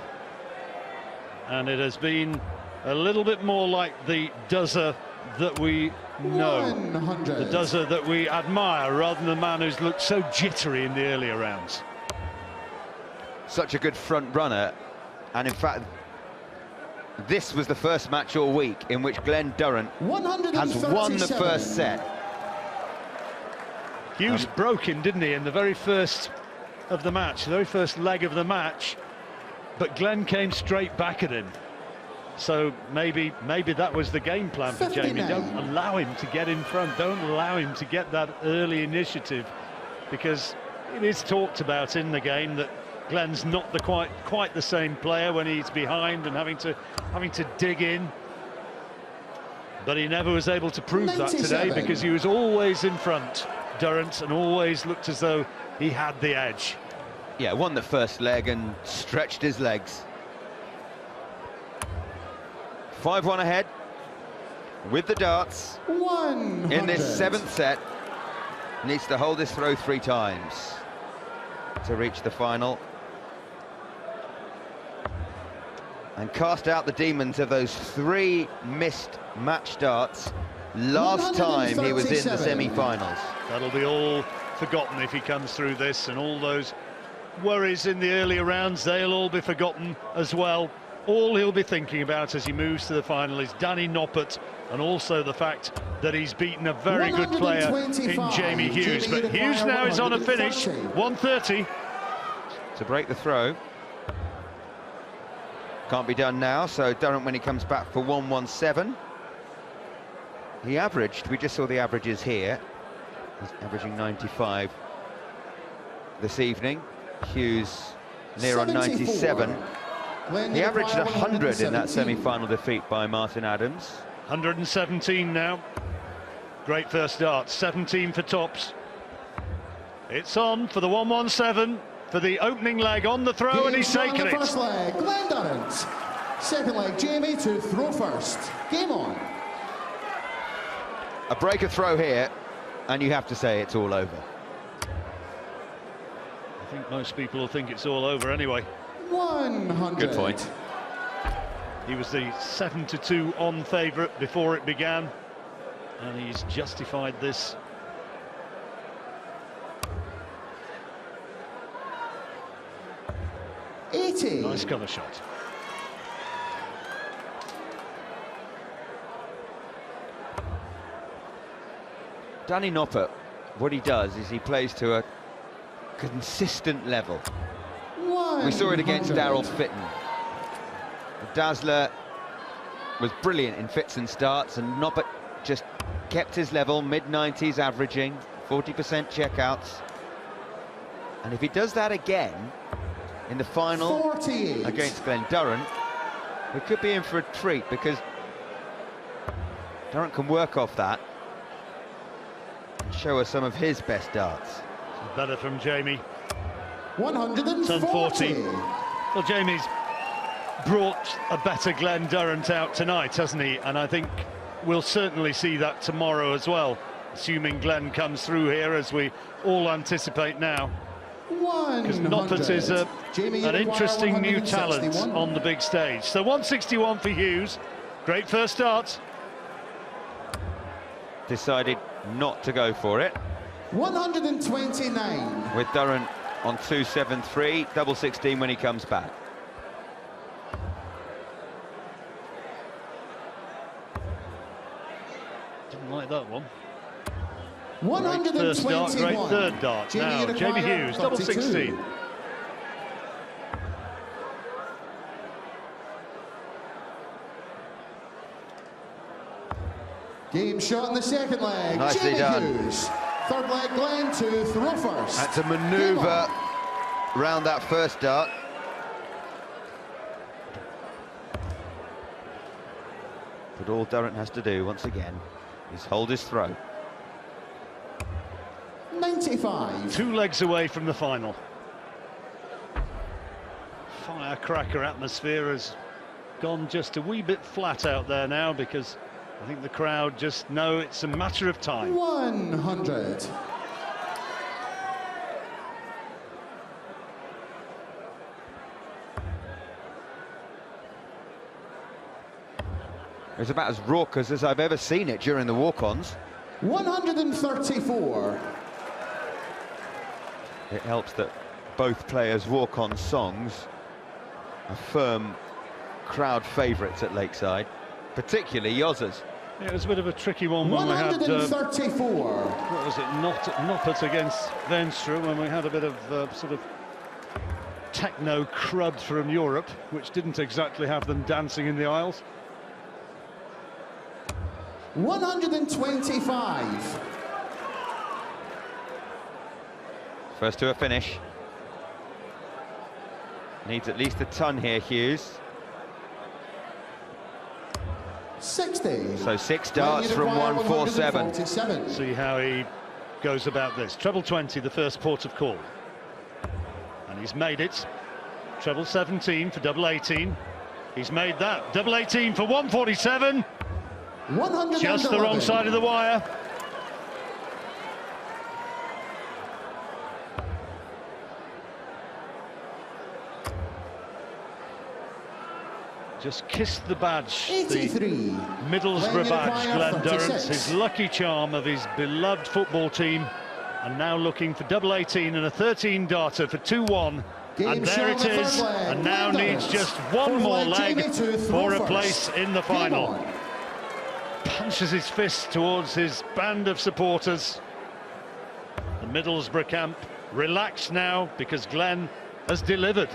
Speaker 2: and it has been a little bit more like the dozer that we know,
Speaker 3: 100.
Speaker 2: the dozer that we admire, rather than the man who's looked so jittery in the earlier rounds.
Speaker 6: Such a good front runner, and in fact this was the first match all week in which Glenn Durrant has won the first set.
Speaker 2: Hughes broke him, didn't he, in the very first of the match, the very first leg of the match, but Glenn came straight back at him. So maybe that was the game plan for Jamie. Don't allow him to get in front. Don't allow him to get that early initiative, because it is talked about in the game that Glenn's not the quite the same player when he's behind and having to dig in. But he never was able to prove that today, because he was always in front, Durrant, and always looked as though he had the edge.
Speaker 6: Yeah, won the first leg and stretched his legs. 5-1 ahead with the darts
Speaker 3: 100.
Speaker 6: in this 7th set. Needs to hold this throw 3 times to reach the final and cast out the demons of those 3 missed match darts last time he was in the semi-finals.
Speaker 2: That'll be all forgotten if he comes through this, and all those worries in the earlier rounds, they'll all be forgotten as well. All he'll be thinking about as he moves to the final is Danny Noppert, and also the fact that he's beaten a very good player in Jamie Hughes. But Hughes now is on a finish, 130.
Speaker 6: To break the throw. Can't be done now, so Durrant, when he comes back for 117. He averaged, we just saw the averages here. He's averaging 95 this evening. Hughes near on 97. He averaged 100 in that semi-final defeat by Martin Adams.
Speaker 2: 117 now. Great first dart, 17 for tops. It's on for the 117 for the opening leg on the throw, and he's taken it.
Speaker 3: First leg, Glenn Durrant. Second leg, Jamie to throw first. Game on.
Speaker 6: A breaker throw here, and you have to say it's all over.
Speaker 2: I think most people will think it's all over anyway.
Speaker 3: 100.
Speaker 6: Good point.
Speaker 2: He was the 7-2 on favourite before it began, and he's justified this. Nice cover shot.
Speaker 6: Danny Noppert, what he does is he plays to a consistent level. We saw it against Daryl Fitton. The Dazzler was brilliant in fits and starts, and Noppert just kept his level, mid-90s averaging, 40% checkouts. And if he does that again in the final
Speaker 3: 48
Speaker 6: against Glenn Durrant, we could be in for a treat, because Durrant can work off that and show us some of his best darts.
Speaker 2: Better from Jamie.
Speaker 3: 140.
Speaker 2: Well, Jamie's brought a better Glenn Durrant out tonight, hasn't he? And I think we'll certainly see that tomorrow as well. assuming Glenn comes through here, as we all anticipate now. Because Noppert is an interesting new talent on the big stage. So 161 for Hughes. Great first start.
Speaker 6: Decided not to go for it.
Speaker 3: 129.
Speaker 6: With Durrant on 273, double 16 when he comes back.
Speaker 2: Didn't like that one.
Speaker 3: 121.
Speaker 2: Great first dart, great third dart. Now, Jamie Hughes, double 16.
Speaker 3: Game shot in the second leg.
Speaker 6: Nicely
Speaker 3: Jamie
Speaker 6: done.
Speaker 3: Hughes. Third leg, Glenn to throw first.
Speaker 6: Had to manoeuvre round that first dart. But all Durrant has to do, once again, is hold his throw.
Speaker 3: 95.
Speaker 2: 2 legs away from the final. Firecracker atmosphere has gone just a wee bit flat out there now, because I think the crowd just know it's a matter of time.
Speaker 3: 100.
Speaker 6: It's about as raucous as I've ever seen it during the walk-ons.
Speaker 3: 134.
Speaker 6: It helps that both players' walk-on songs are firm crowd favourites at Lakeside, particularly Yozza's.
Speaker 2: Yeah, it was a bit of a tricky one when we had
Speaker 3: 134.
Speaker 2: what was it, Noppert against Venstre, when we had a bit of sort of techno crud from Europe, which didn't exactly have them dancing in the aisles.
Speaker 3: 125.
Speaker 6: First to a finish. Needs at least a ton here, Hughes.
Speaker 3: 60.
Speaker 6: So 6 darts from 147.
Speaker 2: See how he goes about this. Treble 20, the first port of call. And he's made it. Treble 17 for double 18. He's made that. Double 18 for 147.
Speaker 3: 111.
Speaker 2: Just the wrong side of the wire. Just kissed the badge,
Speaker 3: 83.
Speaker 2: the Middlesbrough badge, Glenn Durrant, his lucky charm of his beloved football team, and now looking for double 18 and a 13 darter for 2-1. And there it is, and now needs just one more leg for a place in the final. Punches his fist towards his band of supporters. The Middlesbrough camp relaxed now because Glenn has delivered.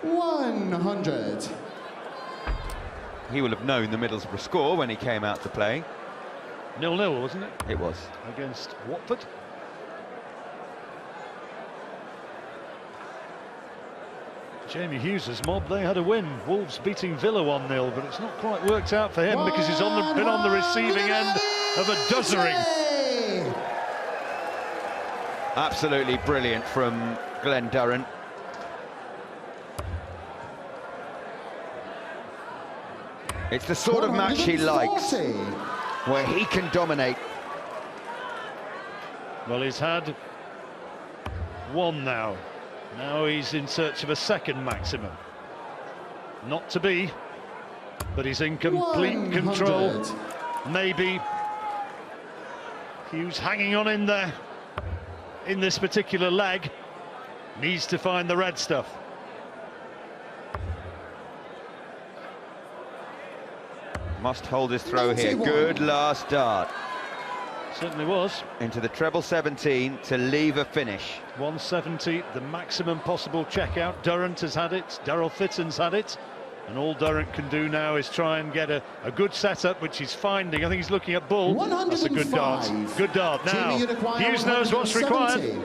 Speaker 3: 100.
Speaker 6: He will have known the Middlesbrough score when he came out to play.
Speaker 2: 0-0, wasn't it?
Speaker 6: It was.
Speaker 2: Against Watford. Jamie Hughes' mob, they had a win. Wolves beating Villa 1-0, but it's not quite worked out for him because he's been on the receiving end of a dozzering.
Speaker 6: Absolutely brilliant from Glenn Durrant. It's the sort of match he likes, where he can dominate.
Speaker 2: Well, he's had one now. Now he's in search of a second maximum. Not to be, but he's in complete
Speaker 3: 100.
Speaker 2: control. Maybe Hughes hanging on in there in this particular leg. Needs to find the red stuff.
Speaker 6: Must hold his throw here.
Speaker 3: 91.
Speaker 6: Good last dart.
Speaker 2: Certainly was.
Speaker 6: Into the treble 17 to leave a finish.
Speaker 2: 170, the maximum possible checkout. Durrant has had it, Daryl Fitton's had it, and all Durrant can do now is try and get a good setup, which he's finding. I think he's looking at Bull.
Speaker 3: 105.
Speaker 2: That's a good dart. Good dart. Now, Hughes knows what's required.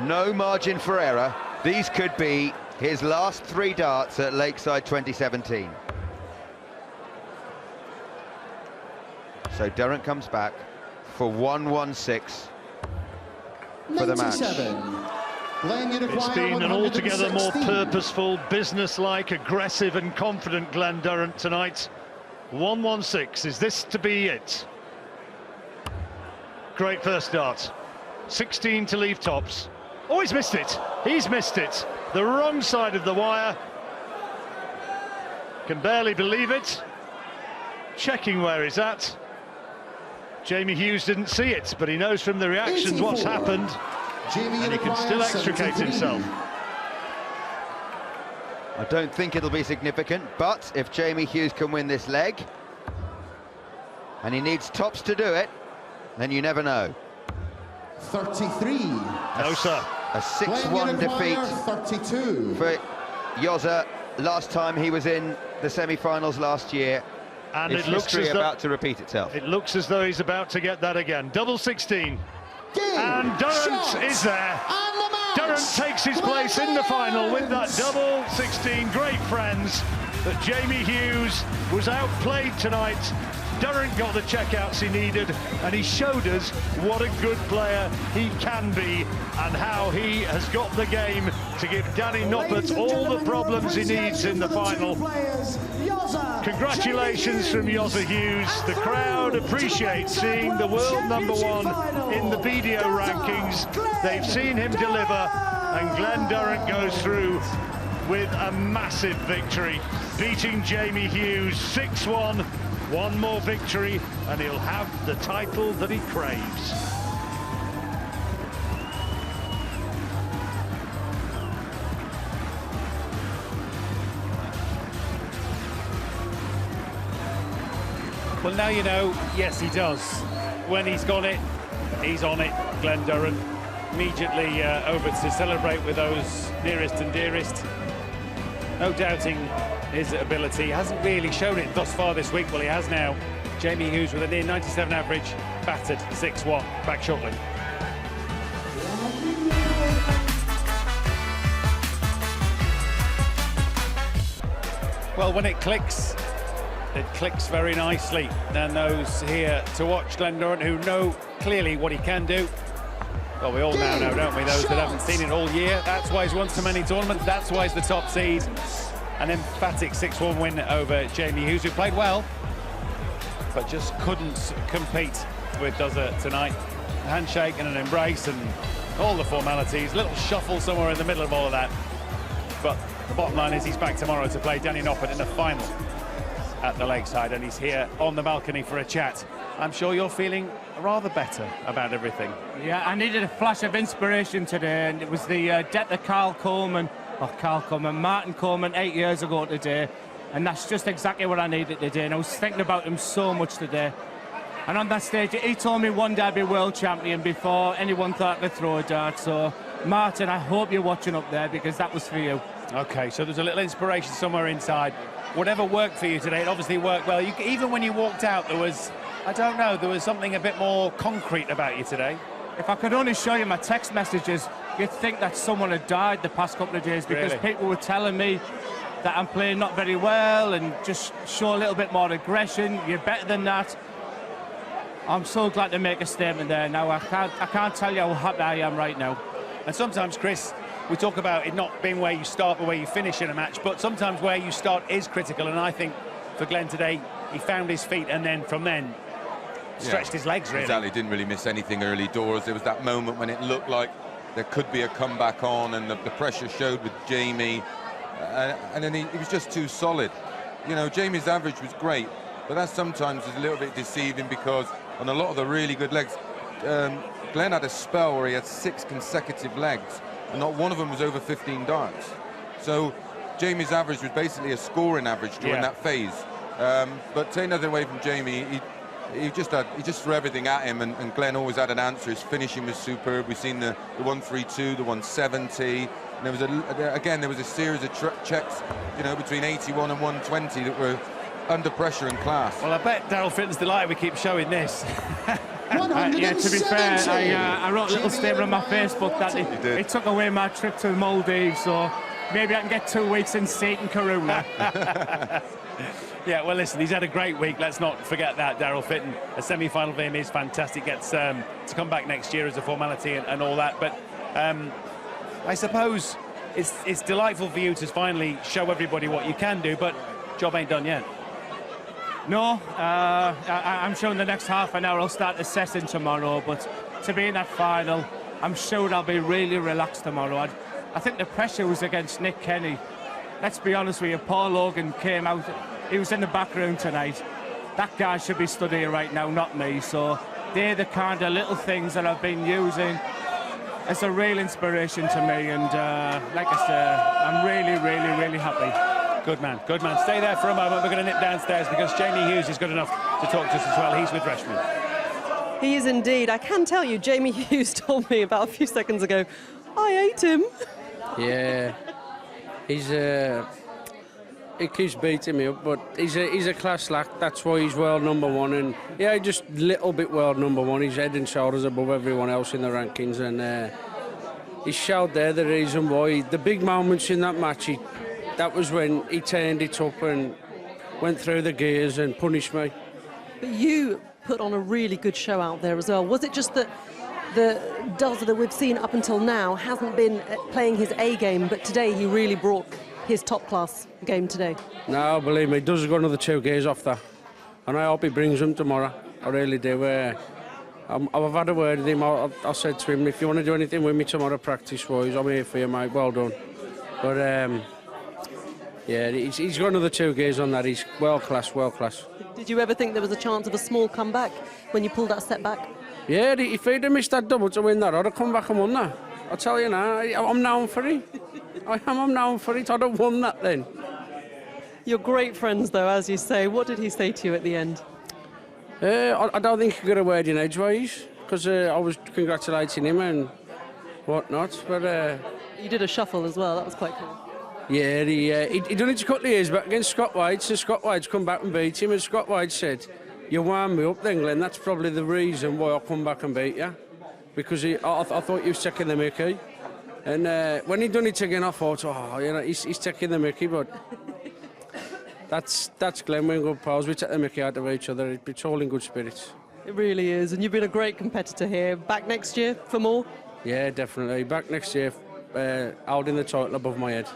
Speaker 6: No margin for error. These could be his last 3 darts at Lakeside 2017. So Durrant comes back for 116 for the match.
Speaker 2: It's been an altogether more purposeful, business-like, aggressive and confident Glenn Durrant tonight. 116. Is this to be it? Great first start. 16 to leave tops. Oh, he's missed it. He's missed it. The wrong side of the wire. Can barely believe it. Checking where he's at. Jamie Hughes didn't see it, but he knows from the reactions what's happened. And he can still extricate himself.
Speaker 6: I don't think it'll be significant, but if Jamie Hughes can win this leg, and he needs tops to do it, then you never know.
Speaker 3: 33.
Speaker 2: No, sir.
Speaker 6: A 6-1 defeat
Speaker 3: 32.
Speaker 6: for Yoza last time he was in the semi-finals last year.
Speaker 2: And
Speaker 6: Is
Speaker 2: it looks
Speaker 6: history
Speaker 2: as though
Speaker 6: about to repeat itself.
Speaker 2: it looks as though he's about to get that again. Double 16.
Speaker 3: Game,
Speaker 2: And Durrant
Speaker 3: shot,
Speaker 2: is there.
Speaker 3: and the match.
Speaker 2: Durrant takes his place in the final with that double 16. Great friends, but Jamie Hughes was outplayed tonight. Durrant got the checkouts he needed, and he showed us what a good player he can be and how he has got the game to give Danny Noppert all the problems he needs in the final. Congratulations from Yoza Hughes. The crowd appreciate seeing the world #1 in the BDO rankings. They've seen him deliver, and Glenn Durrant goes through with a massive victory, beating Jamie Hughes 6-1. One more victory and he'll have the title that he craves.
Speaker 1: Well, now you know, yes, he does. When he's got it, he's on it, Glenn Durrant. Immediately over to celebrate with those nearest and dearest. No doubting his ability. He hasn't really shown it thus far this week. Well, he has now. Jamie Hughes with a near 97 average, battered 6-1. Back shortly. Well, when it clicks very nicely. And those here to watch Glenn Durrant, who know clearly what he can do. Well, we all now know, don't we? Those that haven't seen it all year. That's why he's won so many tournaments. That's why he's the top seed. An emphatic 6-1 win over Jamie Hughes, who played well, but just couldn't compete with Dozer tonight. A handshake and an embrace and all the formalities. Little shuffle somewhere in the middle of all of that. But the bottom line is he's back tomorrow to play Danny Noppert in the final at the Lakeside, and he's here on the balcony for a chat. I'm sure you're feeling rather better about everything.
Speaker 7: Yeah, I needed a flash of inspiration today, and it was the death of Martin Coleman 8 years ago today, and that's just exactly what I needed today, and I was thinking about him so much today. And on that stage, he told me one day I'd be world champion before anyone thought I could throw a dart. So, Martin, I hope you're watching up there, because that was for you.
Speaker 1: Okay, so there's a little inspiration somewhere inside. Whatever worked for you today, it obviously worked well. Even when you walked out, there was, I don't know, there was something a bit more concrete about you today.
Speaker 7: If I could only show you my text messages, you'd think that someone had died the past couple of days, because
Speaker 1: Really?
Speaker 7: people were telling me that I'm playing not very well and just show a little bit more aggression. You're better than that. I'm so glad to make a statement there now. I can't tell you how happy I am right now.
Speaker 1: And sometimes, Chris, we talk about it not being where you start but where you finish in a match, but sometimes where you start is critical, and I think for Glenn today, he found his feet and then from then stretched his legs, really.
Speaker 5: Exactly, didn't really miss anything early doors. There was that moment when it looked like there could be a comeback on, and the pressure showed with Jamie, and then he was just too solid. You know, Jamie's average was great, but that sometimes is a little bit deceiving, because on a lot of the really good legs, Glenn had a spell where he had 6 consecutive legs, and not one of them was over 15 darts. So Jamie's average was basically a scoring average during that phase. But take nothing away from Jamie, he just threw everything at him, and Glenn always had an answer. His finishing was superb. We've seen the 132, the 170. And there was there was a series of checks, you know, between 81 and 120 that were under pressure and class.
Speaker 1: Well, I bet Daryl Fitton's delighted we keep showing this.
Speaker 7: Yeah, to be fair, I wrote a little statement on my Facebook that it took away my trip to the Maldives, so maybe I can get 2 weeks in Seton Karuna.
Speaker 1: Yeah, well, listen, he's had a great week. Let's not forget that, Daryl Fitton. A semi-final for him is fantastic. Gets to come back next year as a formality and all that. But I suppose it's delightful for you to finally show everybody what you can do, but job ain't done yet.
Speaker 7: No, I'm sure in the next half an hour I'll start assessing tomorrow, but to be in that final, I'm sure I'll be really relaxed tomorrow. I think the pressure was against Nick Kenny. Let's be honest with you, Paul Logan came out, he was in the back room tonight. That guy should be studying right now, not me, so they're the kind of little things that I've been using as a real inspiration to me, and like I said, I'm really happy.
Speaker 1: Good man, good man. Stay there for a moment. We're going to nip downstairs because Jamie Hughes is good enough to talk to us as well. He's with Richmond.
Speaker 8: He is indeed. I can tell you, Jamie Hughes told me about a few seconds ago, I hate him.
Speaker 9: Yeah, he keeps beating me up, but he's a class slack. That's why he's world #1, and yeah, just a little bit world #1. He's head and shoulders above everyone else in the rankings, and he showed there the reason why. The big moments in that match, that was when he turned it up and went through the gears and punished me.
Speaker 8: But you put on a really good show out there as well. Was it just that the Dozer that we've seen up until now hasn't been playing his A game, but today he really brought his top-class game today?
Speaker 9: No, believe me, Dozer got another 2 gears off that, and I hope he brings them tomorrow. I really do. I've had a word with him. I said to him, if you want to do anything with me tomorrow practice-wise, I'm here for you, mate. Well done. But yeah, he's got another 2 gears on that. He's world class.
Speaker 8: Did you ever think there was a chance of a small comeback when you pulled that step back?
Speaker 9: Yeah, if he'd have missed that double to win that, I'd have come back and won that. I'll tell you now, I'm known for it. I'm known for it. I'd have won that then.
Speaker 8: You're great friends, though, as you say. What did he say to you at the end?
Speaker 9: I don't think he got a word in edgeways, because I was congratulating him and whatnot. But
Speaker 8: you did a shuffle as well. That was quite cool.
Speaker 9: Yeah, he done it a couple of years back against Scott White, so Scott White's come back and beat him, and Scott White said, you wound me up then, Glenn, that's probably the reason why I come back and beat you, because I thought you was taking the mickey, and when he done it again I thought, oh, you know, he's taking the mickey, but that's Glenn, we're in good pals, we take the mickey out of each other, it's all in good spirits.
Speaker 8: It really is, and you've been a great competitor here. Back next year for more?
Speaker 9: Yeah, definitely, back next year, holding the title above my head.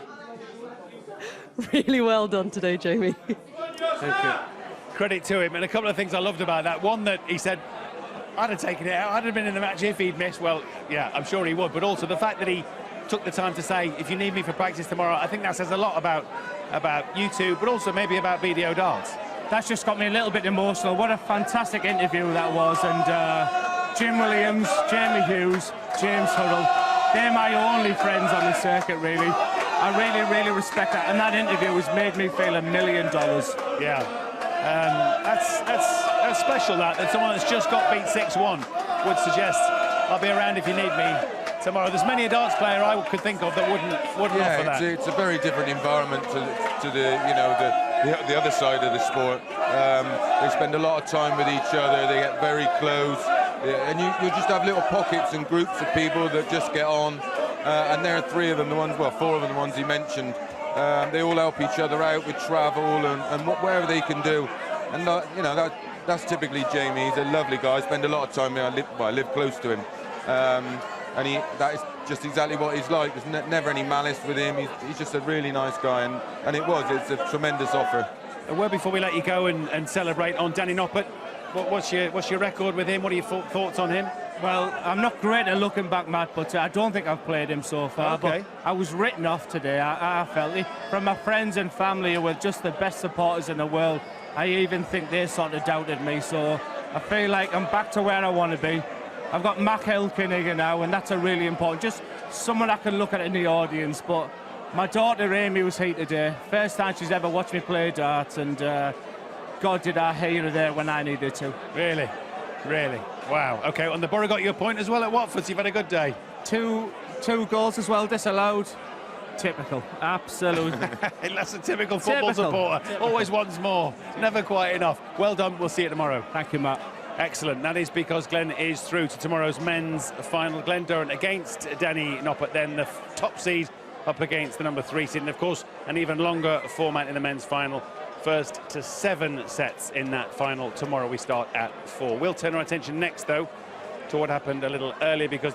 Speaker 8: Really well done today, Jamie.
Speaker 9: Thank you.
Speaker 1: Credit to him, and a couple of things I loved about that. One, that he said, I'd have taken it out, I'd have been in the match if he'd missed. Well, yeah, I'm sure he would, but also the fact that he took the time to say, if you need me for practice tomorrow, I think that says a lot about you two, but also maybe about BDO darts.
Speaker 7: That's just got me a little bit emotional. What a fantastic interview that was, and Jim Williams, Jamie Hughes, James Hurrell, they're my only friends on the circuit, really. I really respect that, and that interview has made me feel $1 million.
Speaker 1: Yeah, that's special. That someone that's just got beat 6-1 would suggest, I'll be around if you need me tomorrow. There's many a darts player I could think of that wouldn't offer that.
Speaker 5: It's a very different environment to the other side of the sport. They spend a lot of time with each other. They get very close, and you just have little pockets and groups of people that just get on. And there are 3 of them, 4 of them, the ones he mentioned. They all help each other out with travel and whatever they can do. And you know, that's typically Jamie. He's a lovely guy. I spend a lot of time here. I live close to him, and that is just exactly what he's like. There's never any malice with him. He's just a really nice guy, and it's a tremendous offer.
Speaker 1: A word before we let you go and celebrate on Danny Noppert. What's your record with him? What are your thoughts on him?
Speaker 7: Well, I'm not great at looking back, Matt, but I don't think I've played him so far.
Speaker 1: Okay.
Speaker 7: But I was written off today. I felt it. From my friends and family who were just the best supporters in the world, I even think they sort of doubted me. So I feel like I'm back to where I want to be. I've got Mac Elkin here now, and that's a really important. Just someone I can look at in the audience. But my daughter Amy was here today. First time she's ever watched me play darts, and God, did I hear her there when I needed to.
Speaker 1: Really? Wow. Okay, and the Borough got you a point as well at Watford, so you've had a good day.
Speaker 7: Two goals as well disallowed. Typical, absolutely.
Speaker 1: That's a typical football supporter. Always wants more, never quite enough. Well done, we'll see you tomorrow.
Speaker 7: Thank you, Matt.
Speaker 1: Excellent, that is because Glenn is through to tomorrow's men's final. Glenn Durrant against Danny Noppert, then the top seed up against the number 3 seed, and of course an even longer format in the men's final. First to 7 sets in that final. Tomorrow we start at 4. We'll turn our attention next, though, to what happened a little earlier, because